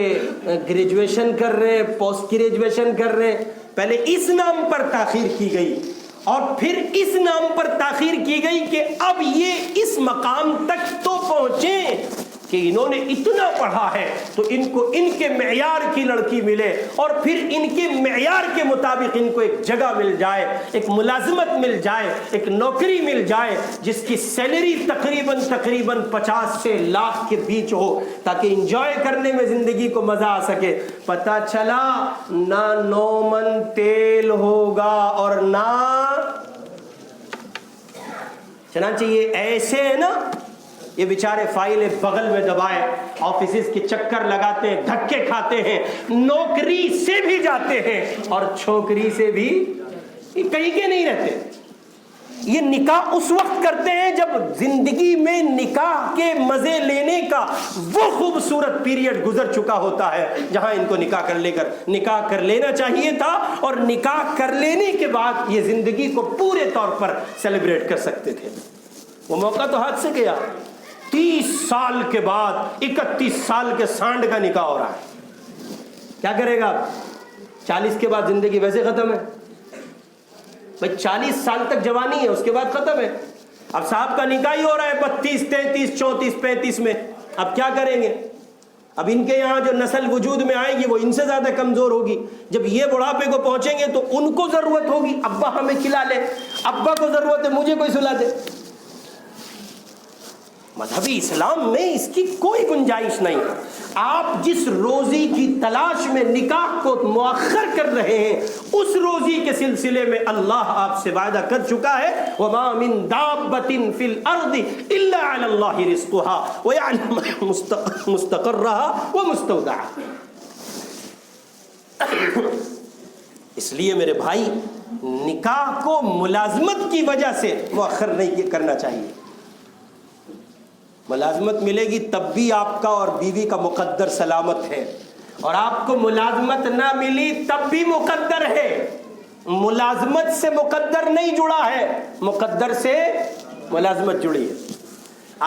گریجویشن کر رہے ہیں، پوسٹ گریجویشن کر رہے ہیں۔ پہلے اس نام پر تاخیر کی گئی اور پھر اس نام پر تاخیر کی گئی کہ اب یہ اس مقام تک تو پہنچیں کہ انہوں نے اتنا پڑھا ہے تو ان کو ان کے معیار کی لڑکی ملے، اور پھر ان کے معیار کے مطابق ان کو ایک جگہ مل جائے، ایک ملازمت مل جائے، ایک نوکری مل جائے جس کی سیلری تقریباً 50 سے لاکھ کے بیچ ہو تاکہ انجوائے کرنے میں زندگی کو مزہ آ سکے۔ پتہ چلا نہ 9 من تیل ہوگا اور نہ، چنانچہ یہ ایسے ہے نا، یہ بیچارے فائلیں بغل میں دبائے آفیسز کے چکر لگاتے ہیں، دھکے کھاتے ہیں، نوکری سے بھی جاتے ہیں اور چھوکری سے بھی کہیں کے نہیں رہتے۔ یہ نکاح اس وقت کرتے ہیں جب زندگی میں نکاح کے مزے لینے کا وہ خوبصورت پیریڈ گزر چکا ہوتا ہے جہاں ان کو نکاح کر لینا چاہیے تھا، اور نکاح کر لینے کے بعد یہ زندگی کو پورے طور پر سیلیبریٹ کر سکتے تھے۔ وہ موقع تو ہاتھ سے گیا۔ 30 سال کے بعد 31 سال کے سانڈ کا نکاح ہو رہا ہے، کیا کرے گا؟ 40 کے بعد زندگی ویسے ختم ہے بھائی، 40 سال تک جوانی ہے، اس کے بعد ختم ہے۔ اب صاحب کا نکاح ہی ہو رہا ہے 32 33 34 35 میں، اب کیا کریں گے؟ اب ان کے یہاں جو نسل وجود میں آئے گی وہ ان سے زیادہ کمزور ہوگی۔ جب یہ بڑھاپے کو پہنچیں گے تو ان کو ضرورت ہوگی ابا ہمیں کھلا لے، ابا کو ضرورت ہے مجھے کوئی سلا دے۔ مذہبی اسلام میں اس کی کوئی گنجائش نہیں۔ آپ جس روزی کی تلاش میں نکاح کو مؤخر کر رہے ہیں اس روزی کے سلسلے میں اللہ آپ سے وعدہ کر چکا ہے، وَمَا مِن دَابَّةٍ فِي الْأَرْضِ إِلَّا عَلَى اللَّهِ رِزْقُهَا وَيَعْلَمُ مُسْتَقَرَّهَا وَمُسْتَوْدَعَهَا۔ اس لیے میرے بھائی، نکاح کو ملازمت کی وجہ سے مؤخر نہیں کرنا چاہیے۔ ملازمت ملے گی تب بھی آپ کا اور بیوی کا مقدر سلامت ہے، اور آپ کو ملازمت نہ ملی تب بھی مقدر ہے۔ ملازمت سے مقدر نہیں جڑا ہے، مقدر سے ملازمت جڑی ہے۔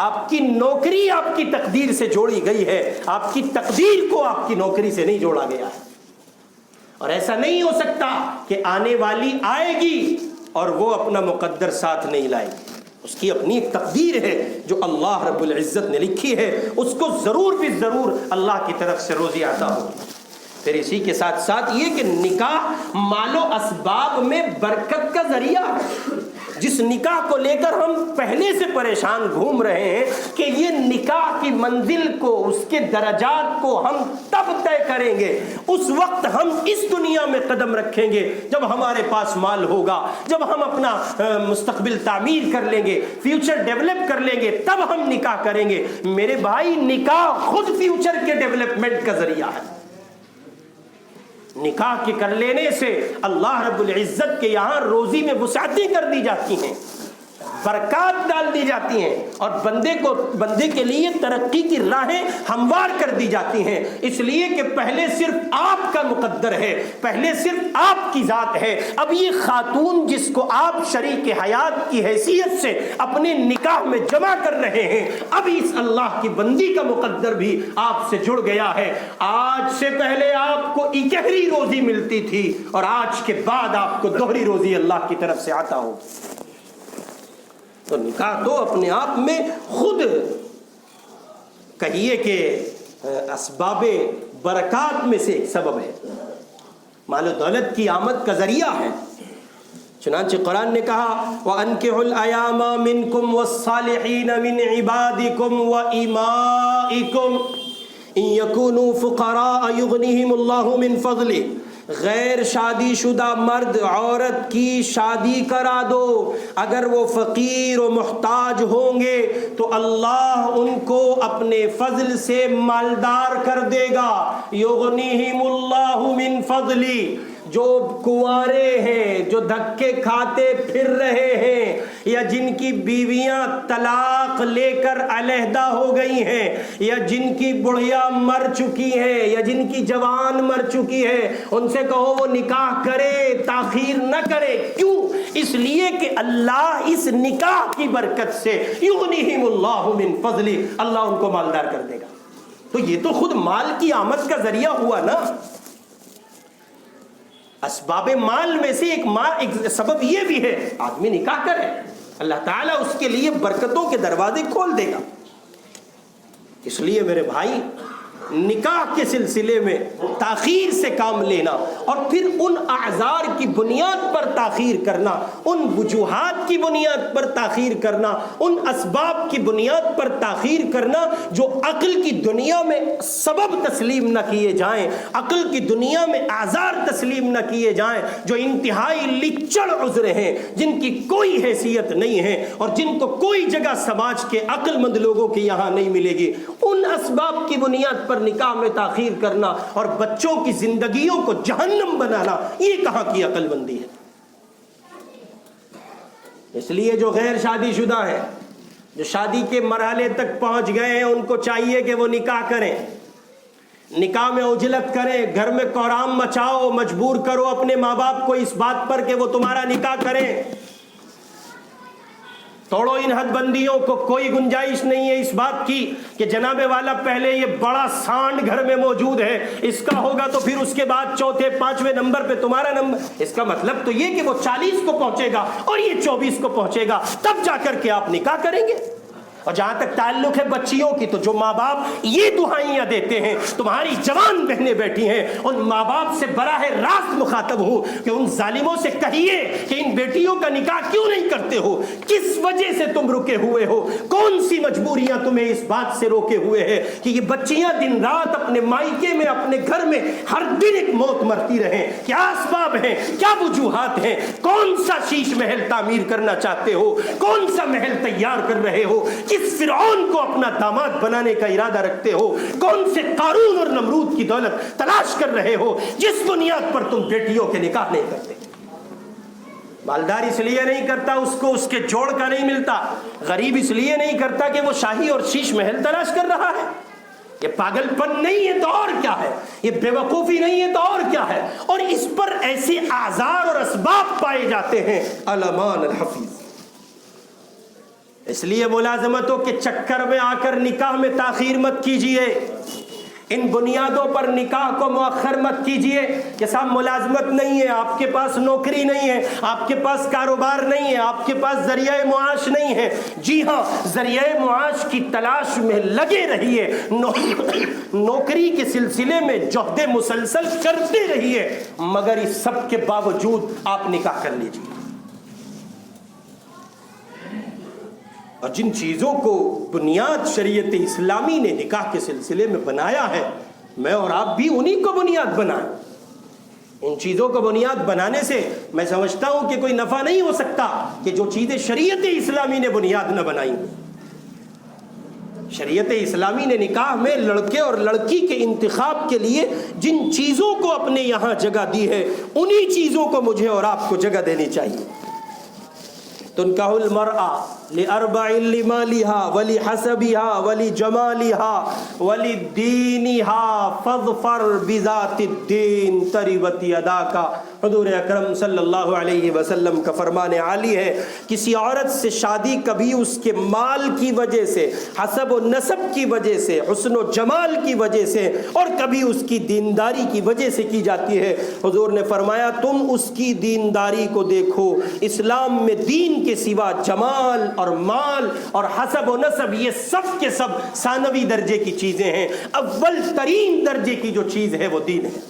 آپ کی نوکری آپ کی تقدیر سے جوڑی گئی ہے، آپ کی تقدیر کو آپ کی نوکری سے نہیں جوڑا گیا ہے۔ اور ایسا نہیں ہو سکتا کہ آنے والی آئے گی اور وہ اپنا مقدر ساتھ نہیں لائے گی۔ اس کی اپنی ایک تقدیر ہے جو اللہ رب العزت نے لکھی ہے، اس کو ضرور بھی ضرور اللہ کی طرف سے روزی عطا ہوگی۔ پھر اسی کے ساتھ ساتھ یہ کہ نکاح مال و اسباب میں برکت کا ذریعہ ہے۔ جس نکاح کو لے کر ہم پہلے سے پریشان گھوم رہے ہیں کہ یہ نکاح کی منزل کو، اس کے درجات کو ہم تب طے کریں گے، اس وقت ہم اس دنیا میں قدم رکھیں گے جب ہمارے پاس مال ہوگا، جب ہم اپنا مستقبل تعمیر کر لیں گے، فیوچر ڈیولپ کر لیں گے، تب ہم نکاح کریں گے۔ میرے بھائی، نکاح خود فیوچر کے ڈیولپمنٹ کا ذریعہ ہے۔ نکاح کے کر لینے سے اللہ رب العزت کے یہاں روزی میں وسعتیں کر دی جاتی ہیں، برکات ڈال دی جاتی ہیں، اور بندے کے لیے ترقی کی راہیں ہموار کر دی جاتی ہیں، اس لیے کہ پہلے صرف آپ کا مقدر ہے، پہلے صرف آپ کی ذات ہے۔ اب یہ خاتون جس کو آپ شریک حیات کی حیثیت سے اپنے نکاح میں جمع کر رہے ہیں، اب اس اللہ کی بندی کا مقدر بھی آپ سے جڑ گیا ہے۔ آج سے پہلے آپ کو اکہری روزی ملتی تھی، اور آج کے بعد آپ کو دوہری روزی اللہ کی طرف سے عطا ہوگی۔ تو نکاح تو اپنے آپ میں خود کہیے کہ اسباب برکات میں سے ایک سبب ہے، مال و دولت کی آمد کا ذریعہ ہے۔ چنانچہ قرآن نے کہا وَأَنكِحُوا الْأَيَامَ مِنكُمْ وَالصَّالِحِينَ مِنْ عِبَادِكُمْ وَإِمَائِكُمْ إِن يَكُونُوا فُقَرَاءَ يُغْنِهِمُ اللَّهُ مِنْ فَضْلِهِ۔ غیر شادی شدہ مرد عورت کی شادی کرا دو، اگر وہ فقیر و محتاج ہوں گے تو اللہ ان کو اپنے فضل سے مالدار کر دے گا۔ یغنیہم اللہ من فضلی، جو کنوارے ہیں، جو دھکے کھاتے پھر رہے ہیں، یا جن کی بیویاں طلاق لے کر علیحدہ ہو گئی ہیں، یا جن کی بڑھیا مر چکی ہیں، یا جن کی جوان مر چکی ہے، ان سے کہو وہ نکاح کرے، تاخیر نہ کرے۔ کیوں؟ اس لیے کہ اللہ اس نکاح کی برکت سے یغنیہم اللہ من فضلی، اللہ ان کو مالدار کر دے گا۔ تو یہ تو خود مال کی آمد کا ذریعہ ہوا نا۔ اسباب مال میں سے ایک سبب یہ بھی ہے، آدمی نکاح کرے، اللہ تعالیٰ اس کے لیے برکتوں کے دروازے کھول دے گا۔ اس لیے میرے بھائی، نکاح کے سلسلے میں تاخیر سے کام لینا، اور پھر ان اعذار کی بنیاد پر تاخیر کرنا، ان وجوہات کی بنیاد پر تاخیر کرنا، ان اسباب کی بنیاد پر تاخیر کرنا جو عقل کی دنیا میں سبب تسلیم نہ کیے جائیں، عقل کی دنیا میں اعذار تسلیم نہ کیے جائیں، جو انتہائی لچڑ عذر ہیں، جن کی کوئی حیثیت نہیں ہے، اور جن کو کوئی جگہ سماج کے عقل مند لوگوں کے یہاں نہیں ملے گی، ان اسباب کی بنیاد پر نکاح میں تاخیر کرنا اور بچوں کی زندگیوں کو جہنم بنانا، یہ کہاں کی عقل مندی ہے؟ اس لیے جو غیر شادی شدہ ہیں، جو شادی کے مرحلے تک پہنچ گئے ہیں، ان کو چاہیے کہ وہ نکاح کریں، نکاح میں اجلت کریں، گھر میں کورام مچاؤ، مجبور کرو اپنے ماں باپ کو اس بات پر کہ وہ تمہارا نکاح کریں۔ توڑو ان حد بندیوں کو، کوئی گنجائش نہیں ہے اس بات کی کہ جناب والا پہلے یہ بڑا سانڈ گھر میں موجود ہے، اس کا ہوگا تو پھر اس کے بعد چوتھے پانچویں نمبر پہ تمہارا نمبر۔ اس کا مطلب تو یہ کہ وہ 40 کو پہنچے گا اور یہ 24 کو پہنچے گا، تب جا کر کے آپ نکاح کریں گے۔ اور جہاں تک تعلق ہے بچیوں کی، تو جو ماں باپ یہ دعائیاں دیتے ہیں، تمہاری جوان بہنیں بیٹھی ہیں، ان ماں باپ سے براہ راست مخاطب ہوں کہ ان ظالموں سے کہیے کہ ان بیٹیوں کا نکاح کیوں نہیں کرتے ہو، کس وجہ سے تم رکے ہوئے ہو، کون سی مجبوریاں تمہیں اس بات سے روکے ہوئے ہیں کہ یہ بچیاں دن رات اپنے مائکے میں، اپنے گھر میں ہر دن ایک موت مرتی رہیں۔ کیا اسباب ہیں، کیا وجوہات ہیں؟ کون سا شیش محل تعمیر کرنا چاہتے ہو، کون سا محل تیار کر رہے ہو، کس فرعون کو اپنا داماد بنانے کا ارادہ رکھتے ہو، کون سے قارون اور نمرود کی دولت تلاش کر رہے ہو جس بنیاد پر تم بیٹیوں کے نکاح نہیں کرتے؟ مالدار اس لیے نہیں کرتا اس کو اس کے جوڑ کا نہیں ملتا، غریب اس لیے نہیں کرتا کہ وہ شاہی اور شیش محل تلاش کر رہا ہے۔ یہ پاگل پن نہیں ہے تو اور کیا ہے، یہ بے وقوفی نہیں ہے تو اور کیا ہے، اور اس پر ایسے اعذار اور اسباب پائے جاتے ہیں۔ علمان الحفیظ۔ اس لیے ملازمتوں کے چکر میں آ کر نکاح میں تاخیر مت کیجئے، ان بنیادوں پر نکاح کو مؤخر مت کیجئے کہ صاحب ملازمت نہیں ہے، آپ کے پاس نوکری نہیں ہے، آپ کے پاس کاروبار نہیں ہے، آپ کے پاس ذریعہ معاش نہیں ہے۔ جی ہاں، ذریعہ معاش کی تلاش میں لگے رہیے، نوکری کے سلسلے میں جہد مسلسل کرتے رہیے، مگر اس سب کے باوجود آپ نکاح کر لیجئے۔ اور جن چیزوں کو بنیاد شریعت اسلامی نے نکاح کے سلسلے میں بنایا ہے، میں اور آپ بھی انہی کو بنیاد بنائیں۔ ان چیزوں کو بنیاد بنانے سے میں سمجھتا ہوں کہ کوئی نفع نہیں ہو سکتا کہ جو چیزیں شریعت اسلامی نے بنیاد نہ بنائی۔ شریعت اسلامی نے نکاح میں لڑکے اور لڑکی کے انتخاب کے لیے جن چیزوں کو اپنے یہاں جگہ دی ہے، انہی چیزوں کو مجھے اور آپ کو جگہ دینی چاہیے۔ تنکح المرأة لأربع لمالها ولحسبها ولجمالها ولدينها فاظفر بذات الدين تربت يداك۔ حضور اکرم صلی اللہ علیہ وسلم کا فرمان عالی ہے، کسی عورت سے شادی کبھی اس کے مال کی وجہ سے، حسب و نسب کی وجہ سے، حسن و جمال کی وجہ سے، اور کبھی اس کی دینداری کی وجہ سے کی جاتی ہے۔ حضور نے فرمایا تم اس کی دینداری کو دیکھو، اسلام میں دین کے سوا جمال اور مال اور حسب و نسب یہ سب کے سب ثانوی درجے کی چیزیں ہیں، اول ترین درجے کی جو چیز ہے وہ دین ہے۔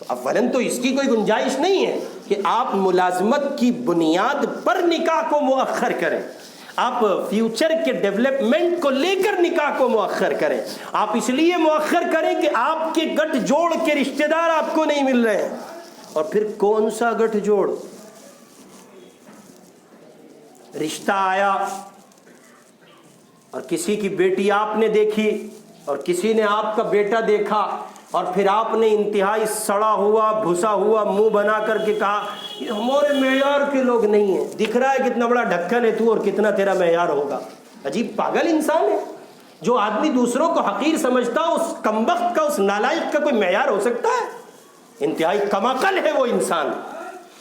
اولاً تو اس کی کوئی گنجائش نہیں ہے کہ آپ ملازمت کی بنیاد پر نکاح کو مؤخر کریں، آپ فیوچر کے ڈیولپمنٹ کو لے کر نکاح کو مؤخر کریں۔ آپ اس لیے مؤخر کریں کہ آپ کے گٹھ جوڑ کے رشتہ دار آپ کو نہیں مل رہے ہیں۔ اور پھر کون سا گٹھ جوڑ؟ رشتہ آیا اور کسی کی بیٹی آپ نے دیکھی اور کسی نے آپ کا بیٹا دیکھا، اور پھر آپ نے انتہائی سڑا ہوا بھسا ہوا منہ بنا کر کے کہا یہ ہمارے معیار کے لوگ نہیں ہیں، دکھ رہا ہے کتنا بڑا ڈھکن ہے تو اور کتنا تیرا معیار ہوگا۔ عجیب پاگل انسان ہے جو آدمی دوسروں کو حقیر سمجھتا، اس کمبخت کا، اس نالائق کا کوئی معیار ہو سکتا ہے؟ انتہائی کم عقل ہے وہ انسان۔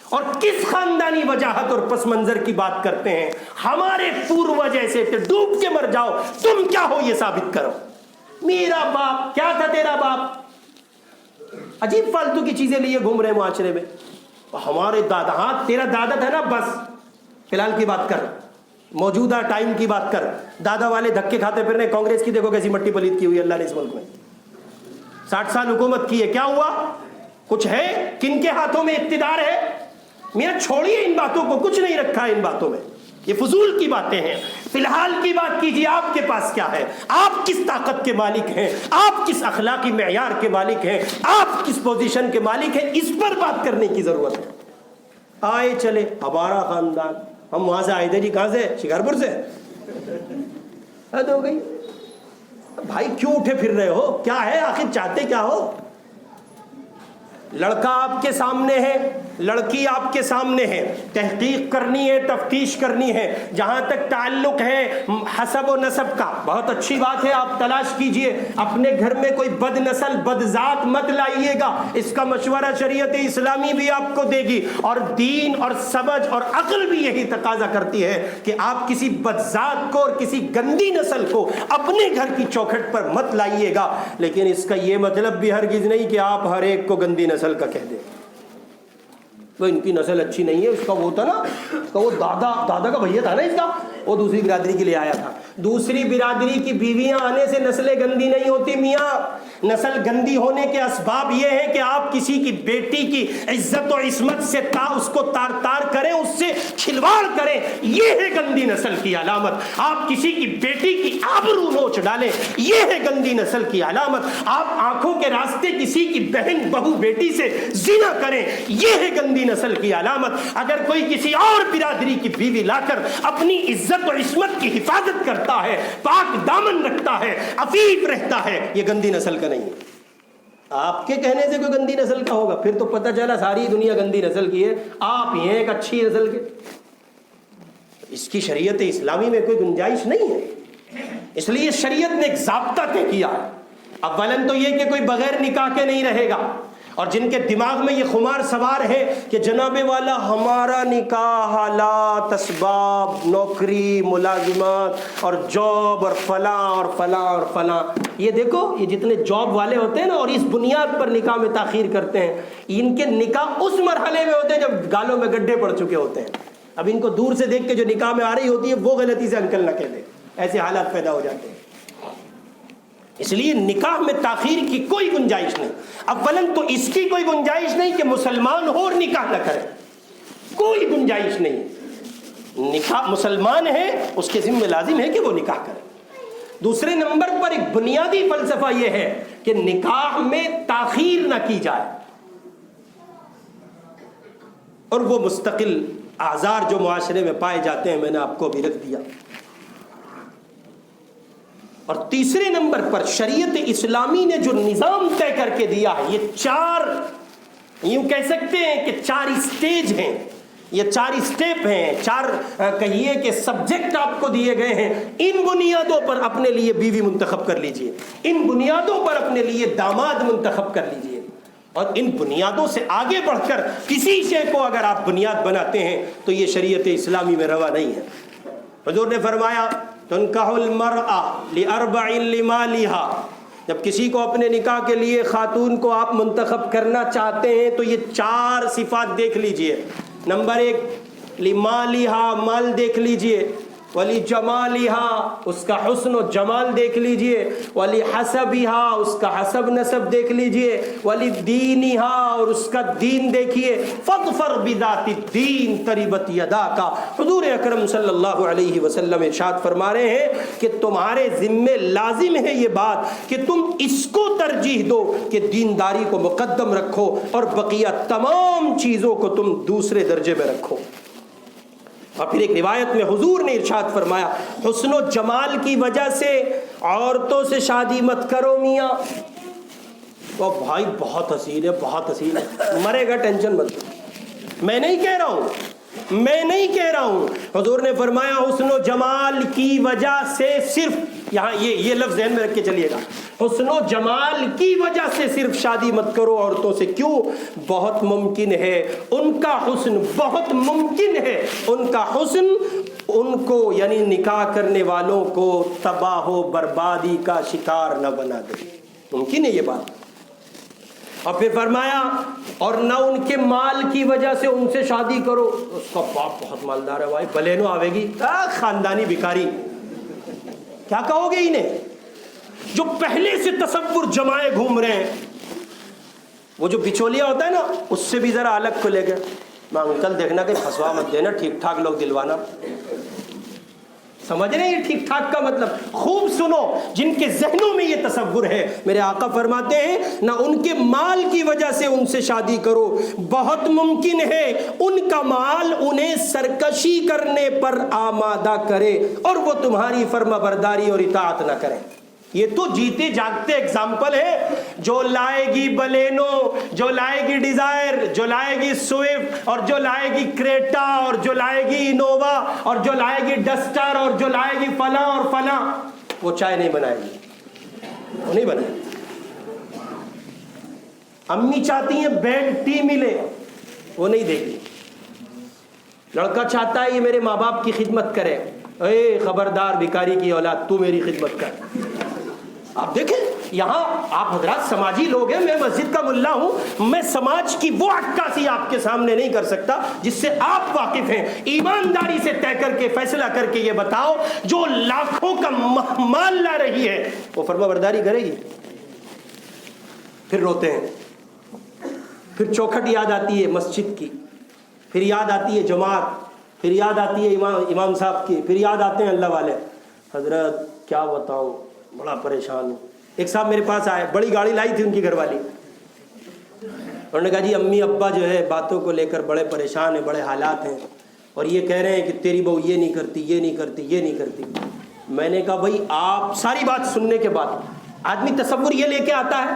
اور کس خاندانی وجاہت اور پس منظر کی بات کرتے ہیں؟ ہمارے پورو جیسے تھے، ڈوب کے مر جاؤ، تم کیا ہو یہ ثابت کرو۔ میرا باپ کیا تھا، تیرا باپ؟ عجیب فالتو کی چیزیں لیے گھوم رہے معاشرے میں۔ ہمارے دادا، ہاں تیرا دادا تھا نا، بس فی الحال کی بات کر، موجودہ ٹائم کی بات کر۔ دادا والے دھکے کھاتے پھر رہے، کانگریس کی دیکھو کیسی مٹی پلیت کی ہوئی اللہ نے اس ملک میں۔ 60 سال حکومت کی ہے، کیا ہوا؟ کچھ ہے؟ کن کے ہاتھوں میں اقتدار ہے؟ میاں چھوڑیے ان باتوں کو، کچھ نہیں رکھا ہے ان باتوں میں، یہ فضول کی باتیں ہیں۔ فی الحال کی بات کیجیے، آپ کے پاس کیا ہے؟ آپ کس طاقت کے مالک ہیں؟ آپ کس اخلاقی معیار کے مالک ہیں؟ آپ کس پوزیشن کے مالک ہیں؟ اس پر بات کرنے کی ضرورت ہے۔ آئے چلے ہمارا خاندان، ہم وہاں سے آئے تھے جی، کہاں سے؟ شکارپور سے۔ حد ہو گئی بھائی، کیوں اٹھے پھر رہے ہو؟ کیا ہے آخر، چاہتے کیا ہو؟ لڑکا آپ کے سامنے ہے، لڑکی آپ کے سامنے ہے، تحقیق کرنی ہے، تفتیش کرنی ہے۔ جہاں تک تعلق ہے حسب و نسب کا، بہت اچھی بات ہے، آپ تلاش کیجئے۔ اپنے گھر میں کوئی بد نسل بد ذات مت لائیے گا، اس کا مشورہ شریعت اسلامی بھی آپ کو دے گی، اور دین اور سمجھ اور عقل بھی یہی تقاضا کرتی ہے کہ آپ کسی بد ذات کو اور کسی گندی نسل کو اپنے گھر کی چوکھٹ پر مت لائیے گا۔ لیکن اس کا یہ مطلب بھی ہرگز نہیں کہ آپ ہر ایک کو گندی نسل کا کہہ دیں۔ وہ ان کی نسل اچھی نہیں ہے، اس کا وہ تھا نا، اس کا وہ دادا کا بھیا تھا نا، اس کا وہ دوسری برادری کے لیے آیا تھا۔ دوسری برادری کی بیویاں آنے سے نسلیں گندی نہیں ہوتی میاں۔ نسل گندی ہونے کے اسباب یہ ہے کہ آپ کسی کی بیٹی کی عزت و عصمت سے اس کو تار تار کریں، اس سے کھلواڑ کریں، یہ ہے گندی نسل کی علامت۔ آپ کسی کی بیٹی کی آبرو نوچ ڈالیں، یہ ہے گندی نسل کی علامت۔ آپ آنکھوں کے راستے کسی کی بہن بہو بیٹی سے زنا کریں، یہ ہے گندی نسل کی علامت۔ اگر کوئی کسی اور برادری کی بیوی لا کر اپنی عزت و عصمت کی حفاظت کرتا ہے، پاک دامن رکھتا ہے، عفیف رہتا ہے، یہ گندی نسل کا نہیں ہے۔ آپ کے کہنے سے کوئی گندی نسل کا ہوگا، پھر تو پتہ چلا ساری دنیا گندی نسل کی ہے، آپ ہی ہیں ایک اچھی نسل کے۔ اس کی شریعت اسلامی میں کوئی گنجائش نہیں ہے۔ اس لیے شریعت نے ایک ضابطہ طے کیا ہے۔ اولاً تو یہ کہ کوئی بغیر نکاح کے نہیں رہے گا، اور جن کے دماغ میں یہ خمار سوار ہے کہ جناب والا ہمارا نکاح حالات، اسباب، نوکری، ملازمت اور جاب اور فلاں اور فلاں اور فلاں، یہ دیکھو یہ جتنے جاب والے ہوتے ہیں نا اور اس بنیاد پر نکاح میں تاخیر کرتے ہیں، ان کے نکاح اس مرحلے میں ہوتے ہیں جب گالوں میں گڈھے پڑ چکے ہوتے ہیں۔ اب ان کو دور سے دیکھ کے جو نکاح میں آ رہی ہوتی ہے وہ غلطی سے انکل نہ کہہ دے، ایسے حالات پیدا ہو جاتے ہیں۔ اس لیے نکاح میں تاخیر کی کوئی گنجائش نہیں۔ اولاً تو اس کی کوئی گنجائش نہیں کہ مسلمان ہو اور نکاح نہ کرے، کوئی گنجائش نہیں۔ نکاح مسلمان ہے اس کے ذمہ لازم ہے کہ وہ نکاح کرے۔ دوسرے نمبر پر ایک بنیادی فلسفہ یہ ہے کہ نکاح میں تاخیر نہ کی جائے، اور وہ مستقل اعذار جو معاشرے میں پائے جاتے ہیں میں نے آپ کو بھی رکھ دیا۔ اور تیسرے نمبر پر شریعت اسلامی نے جو نظام طے کر کے دیا ہے، یہ 4 یوں کہہ سکتے ہیں کہ 4 اسٹیج ہیں، یہ 4 اسٹیپ ہیں، 4 کہیے کہ سبجیکٹ آپ کو دیے گئے ہیں۔ ان بنیادوں پر اپنے لیے بیوی منتخب کر لیجئے، ان بنیادوں پر اپنے لیے داماد منتخب کر لیجئے، اور ان بنیادوں سے آگے بڑھ کر کسی شے کو اگر آپ بنیاد بناتے ہیں تو یہ شریعت اسلامی میں روا نہیں ہے۔ حضور نے فرمایا تنکح المرأة لأربع لمالها، جب کسی کو اپنے نکاح کے لیے خاتون کو آپ منتخب کرنا چاہتے ہیں تو یہ 4 صفات دیکھ لیجئے۔ نمبر 1 لمالها، مال دیکھ لیجئے، ولی جمالها، اس کا حسن و جمال دیکھ لیجئے، ولی حسبها، اس کا حسب نسب دیکھ لیجئے، ولی دینها، اور اس کا دین دیکھیے، فاظفر بذات الدین تربت یداک۔ حضور اکرم صلی اللہ علیہ وسلم ارشاد فرما رہے ہیں کہ تمہارے ذمے لازم ہے یہ بات کہ تم اس کو ترجیح دو کہ دینداری کو مقدم رکھو اور بقیہ تمام چیزوں کو تم دوسرے درجے میں رکھو۔ اور پھر ایک روایت میں حضور نے ارشاد فرمایا حسن و جمال کی وجہ سے عورتوں سے شادی مت کرو میاں۔ وہ بھائی بہت حسین ہے، بہت حسین ہے، مرے گا ٹینشن مت لو۔ میں نہیں کہہ رہا ہوں، حضور نے فرمایا حسن و جمال کی وجہ سے صرف، یہاں یہ لفظ ذہن میں رکھ کے چلیے گا، حسن و جمال کی وجہ سے صرف شادی مت کرو عورتوں سے۔ کیوں؟ بہت ممکن ہے ان کا حسن، بہت ممکن ہے ان کا حسن ان کو یعنی نکاح کرنے والوں کو تباہ و بربادی کا شکار نہ بنا دے، ممکن ہے یہ بات۔ اور پھر فرمایا اور نہ ان کے مال کی وجہ سے ان سے شادی کرو، اس کا باپ بہت مالدار ہے بھائی، بلینو آوے گی، خاندانی بھکاری، کیا کہو گے انہیں؟ جو پہلے سے تصور جمائے گھوم رہے ہیں، وہ جو بچولیا ہوتا ہے نا اس سے بھی ذرا الگ کو لے گئے، میں انکل دیکھنا کہ پھنسوا مت دینا، ٹھیک ٹھاک لوگ دلوانا۔ سمجھ رہے ہیں یہ ٹھیک ٹھاک کا مطلب؟ خوب سنو، جن کے ذہنوں میں یہ تصور ہے، میرے آقا فرماتے ہیں نہ ان کے مال کی وجہ سے ان سے شادی کرو، بہت ممکن ہے ان کا مال انہیں سرکشی کرنے پر آمادہ کرے اور وہ تمہاری فرما برداری اور اطاعت نہ کریں۔ یہ تو جیتے جاگتے اگزامپل ہے۔ جو لائے گی بلینو، جو لائے گی ڈیزائر، جو لائے گی سوئفٹ، اور جو لائے گی کریٹا، اور جو لائے گی انووا، اور جو لائے گی ڈسٹر، اور جو لائے گی فلاں اور فلاں، وہ چائے نہیں بنائے گی، وہ نہیں بنائے گی۔ امی چاہتی ہیں بیڈ ٹی ملے، وہ نہیں دے گی۔ لڑکا چاہتا ہے یہ میرے ماں باپ کی خدمت کرے، اے خبردار بھکاری کی اولاد، تو میری خدمت کر۔ آپ دیکھیں یہاں آپ حضرات سماجی لوگ ہیں، میں مسجد کا ملا ہوں، میں سماج کی وہ عکاسی آپ کے سامنے نہیں کر سکتا جس سے آپ واقف ہیں۔ ایمانداری سے طے کر کے فیصلہ کر کے یہ بتاؤ جو لاکھوں کا مال لا رہی ہے وہ فرما برداری کرے گی؟ پھر روتے ہیں، پھر چوکھٹ یاد آتی ہے مسجد کی، پھر یاد آتی ہے جماعت، پھر یاد آتی ہے امام صاحب کی، پھر یاد آتے ہیں اللہ والے۔ حضرت کیا بتاؤں، بڑا پریشان ہوں۔ ایک صاحب میرے پاس آئے، بڑی گاڑی لائی تھی ان کی گھر والی، انہوں نے کہا جی امی ابا جو ہے باتوں کو لے کر بڑے پریشان ہیں، بڑے حالات ہیں، اور یہ کہہ رہے ہیں کہ تیری بہو یہ نہیں کرتی، یہ نہیں کرتی، یہ نہیں کرتی۔ میں نے کہا بھائی آپ ساری بات سننے کے بعد آدمی تصور یہ لے کے آتا ہے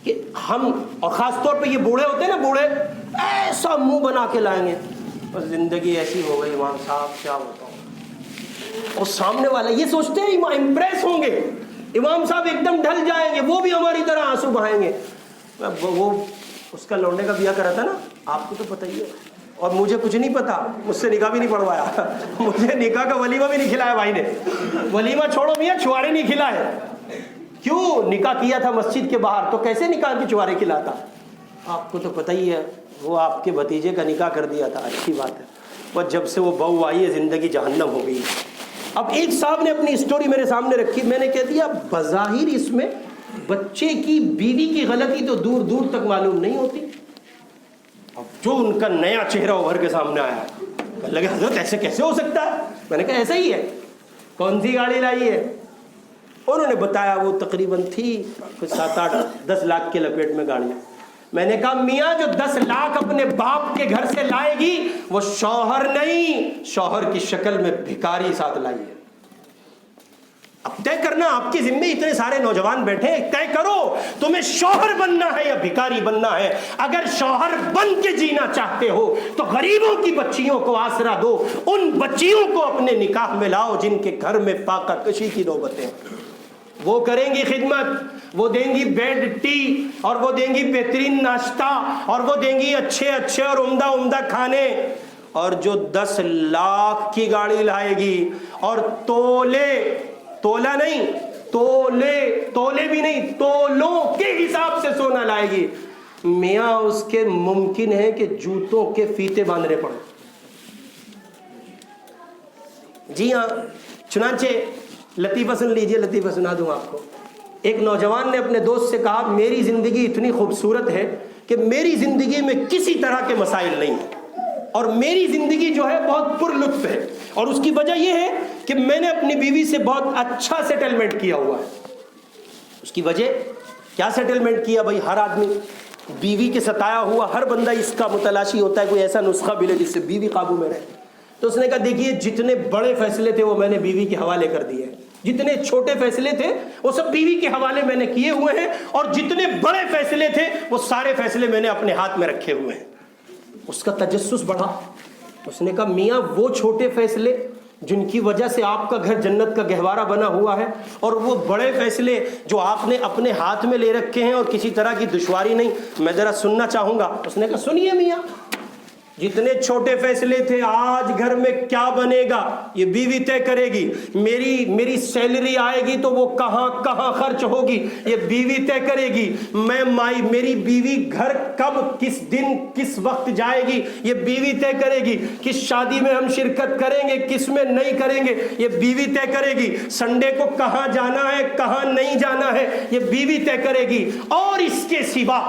کہ ہم، اور خاص طور پہ یہ بوڑھے ہوتے ہیں نا، بوڑھے ایسا منہ بنا کے لائیں گے، بس زندگی ایسی ہو گئی امام صاحب کیا بتاؤں۔ اور سامنے والا یہ سوچتے ہیں امپریس ہوں گے، امام صاحب ایک دم ڈھل جائیں گے، وہ بھی ہماری طرح آنسو بہائیں گے۔ وہ اس کا لوٹنے کا بیاہ کرا تھا نا، آپ کو تو پتہ ہی ہے، اور مجھے کچھ نہیں پتا، مجھ سے نکاح بھی نہیں پڑھوایا، مجھے نکاح کا ولیمہ بھی نہیں کھلایا بھائی نے، ولیمہ چھوڑو میاں چھوارے نہیں کھلائے۔ کیوں؟ نکاح کیا تھا مسجد کے باہر، تو کیسے نکاح کی چھوارے کھلاتا؟ آپ کو تو پتہ ہی ہے، وہ آپ کے بھتیجے کا نکاح کر دیا تھا، اچھی بات ہے، اور جب سے وہ بہو آئی ہے زندگی جہنم ہو گئی۔ اب ایک صاحب نے اپنی اسٹوری میرے سامنے رکھی، میں نے کہہ دیا بظاہر اس میں بچے کی بیوی کی غلطی تو دور دور تک معلوم نہیں ہوتی، اب جو ان کا نیا چہرہ ابھر کے سامنے آیا لگے حضرت ایسے کیسے ہو سکتا ہے؟ میں نے کہا ایسا ہی ہے. کون سی گاڑی لائی ہے؟ انہوں نے بتایا وہ تقریباً تھی 7-8-10 لاکھ کے لپیٹ میں گاڑیاں. میں نے کہا میاں جو 10 لاکھ اپنے باپ کے گھر سے لائے گی وہ شوہر نہیں، شوہر کی شکل میں بھکاری ساتھ لائی ہے. اب طے کرنا آپ کی ذمہ، اتنے سارے نوجوان بیٹھے ہیں، طے کرو تمہیں شوہر بننا ہے یا بھکاری بننا ہے. اگر شوہر بن کے جینا چاہتے ہو تو غریبوں کی بچیوں کو آسرا دو، ان بچیوں کو اپنے نکاح میں لاؤ جن کے گھر میں فاقہ کشی کی نوبتیں. وہ کریں گی خدمت، وہ دیں گی بیڈ ٹی، اور وہ دیں گی بہترین ناشتہ، اور وہ دیں گی اچھے اور عمدہ کھانے. اور جو 10 لاکھ کی گاڑی لائے گی اور تولے بھی نہیں، تولوں کے حساب سے سونا لائے گی، میاں اس کے ممکن ہے کہ جوتوں کے فیتے باندھنے پڑے. جی ہاں، چنانچہ لطیفہ سن لیجئے، لطیفہ سنا دوں آپ کو. ایک نوجوان نے اپنے دوست سے کہا میری زندگی اتنی خوبصورت ہے کہ میری زندگی میں کسی طرح کے مسائل نہیں ہیں، اور میری زندگی جو ہے بہت پر لطف ہے، اور اس کی وجہ یہ ہے کہ میں نے اپنی بیوی سے بہت اچھا سیٹلمنٹ کیا ہوا ہے. اس کی وجہ کیا سیٹلمنٹ کیا بھائی؟ ہر آدمی بیوی کے ستایا ہوا، ہر بندہ اس کا متلاشی ہوتا ہے کوئی ایسا نسخہ ملے جس سے بیوی قابو میں رہے. تو اس نے کہا دیکھیے جتنے بڑے فیصلے تھے وہ میں نے بیوی کے حوالے کر دیے ہیں، جتنے چھوٹے فیصلے تھے وہ سب بیوی کے حوالے میں نے کیے ہوئے ہیں، اور جتنے بڑے فیصلے تھے وہ سارے فیصلے میں نے اپنے ہاتھ میں رکھے ہوئے ہیں. اس کا تجسس بڑھا. اس نے کہا میاں وہ چھوٹے فیصلے جن کی وجہ سے آپ کا گھر جنت کا گہوارہ بنا ہوا ہے، اور وہ بڑے فیصلے جو آپ نے اپنے ہاتھ میں لے رکھے ہیں اور کسی طرح کی دشواری نہیں، میں ذرا سننا چاہوں گا. اس نے کہا سنیے میاں، جتنے چھوٹے فیصلے تھے آج گھر میں کیا بنے گا یہ بیوی طے کرے گی. میری سیلری آئے گی تو وہ کہاں خرچ ہوگی یہ بیوی طے کرے گی. میری بیوی گھر کب کس دن کس وقت جائے گی یہ بیوی طے کرے گی. کس شادی میں ہم شرکت کریں گے کس میں نہیں کریں گے یہ بیوی طے کرے گی. سنڈے کو کہاں جانا ہے کہاں نہیں جانا ہے یہ بیوی طے کرے گی. اور اس کے سوا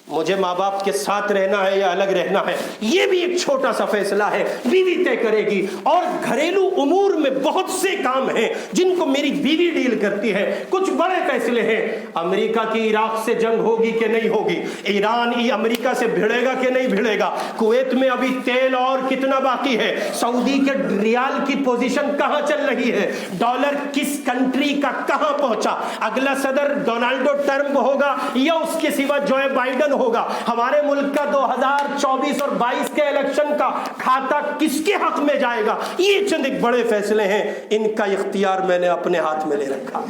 مجھے ماں باپ کے ساتھ رہنا ہے یا الگ رہنا ہے یہ بھی ایک چھوٹا سا فیصلہ ہے، بیوی طے کرے گی. اور گھریلو امور میں بہت سے کام ہیں جن کو میری بیوی ڈیل کرتی ہے. کچھ بڑے فیصلے ہیں، امریکہ کی عراق سے جنگ ہوگی کہ نہیں ہوگی، ایران امریکہ سے بھیڑے گا کہ نہیں بھیڑے گا، کویت میں ابھی تیل اور کتنا باقی ہے، سعودی کے ریال کی پوزیشن کہاں چل رہی ہے، ڈالر کس کنٹری کا کہاں پہنچا، اگلا صدر ڈونالڈو ٹرمپ ہوگا یا اس کے سوا جو بائیڈن ہوگا، ہمارے ملک کا 2024 اور 22 کے الیکشن کا کھاتا کس کے حق میں جائے گا. یہ چند ایک بڑے فیصلے ہیں، ان کا اختیار میں نے اپنے ہاتھ میں لے رکھا.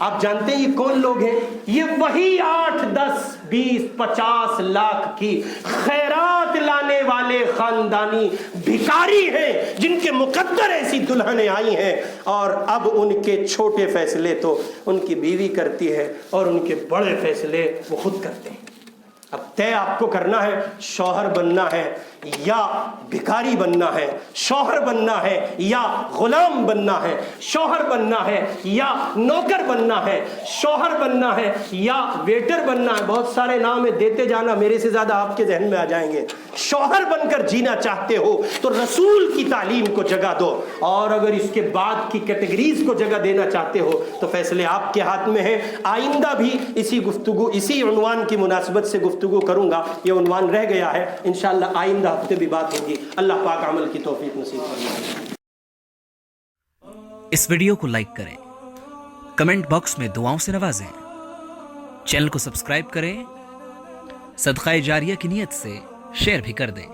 آپ جانتے ہیں یہ کون لوگ ہیں؟ یہ وہی 8 10 20 50 لاکھ کی خیرات لانے والے خاندانی بھکاری ہیں جن کے مقدر ایسی دلہنیں آئی ہیں، اور اب ان کے چھوٹے فیصلے تو ان کی بیوی کرتی ہے اور ان کے بڑے فیصلے وہ خود کرتے ہیں. اب طے آپ کو کرنا ہے شوہر بننا ہے یا بھکاری بننا ہے، شوہر بننا ہے یا غلام بننا ہے، شوہر بننا ہے یا نوکر بننا ہے، شوہر بننا ہے یا ویٹر بننا ہے. بہت سارے نام ہے، دیتے جانا، میرے سے زیادہ آپ کے ذہن میں آ جائیں گے. شوہر بن کر جینا چاہتے ہو تو رسول کی تعلیم کو جگہ دو، اور اگر اس کے بعد کی کیٹیگریز کو جگہ دینا چاہتے ہو تو فیصلے آپ کے ہاتھ میں ہیں. آئندہ بھی اسی عنوان کی مناسبت سے گفتگو کروں گا. یہ عنوان رہ گیا ہے، انشاءاللہ آئندہ ہفتے بھی بات ہوگی. اللہ پاک عمل کی توفیق نصیب فرمائے. اس ویڈیو کو لائک کریں، کمنٹ باکس میں دعاؤں سے نوازیں، چینل کو سبسکرائب کریں، صدقہ جاریہ کی نیت سے شیئر بھی کر دیں.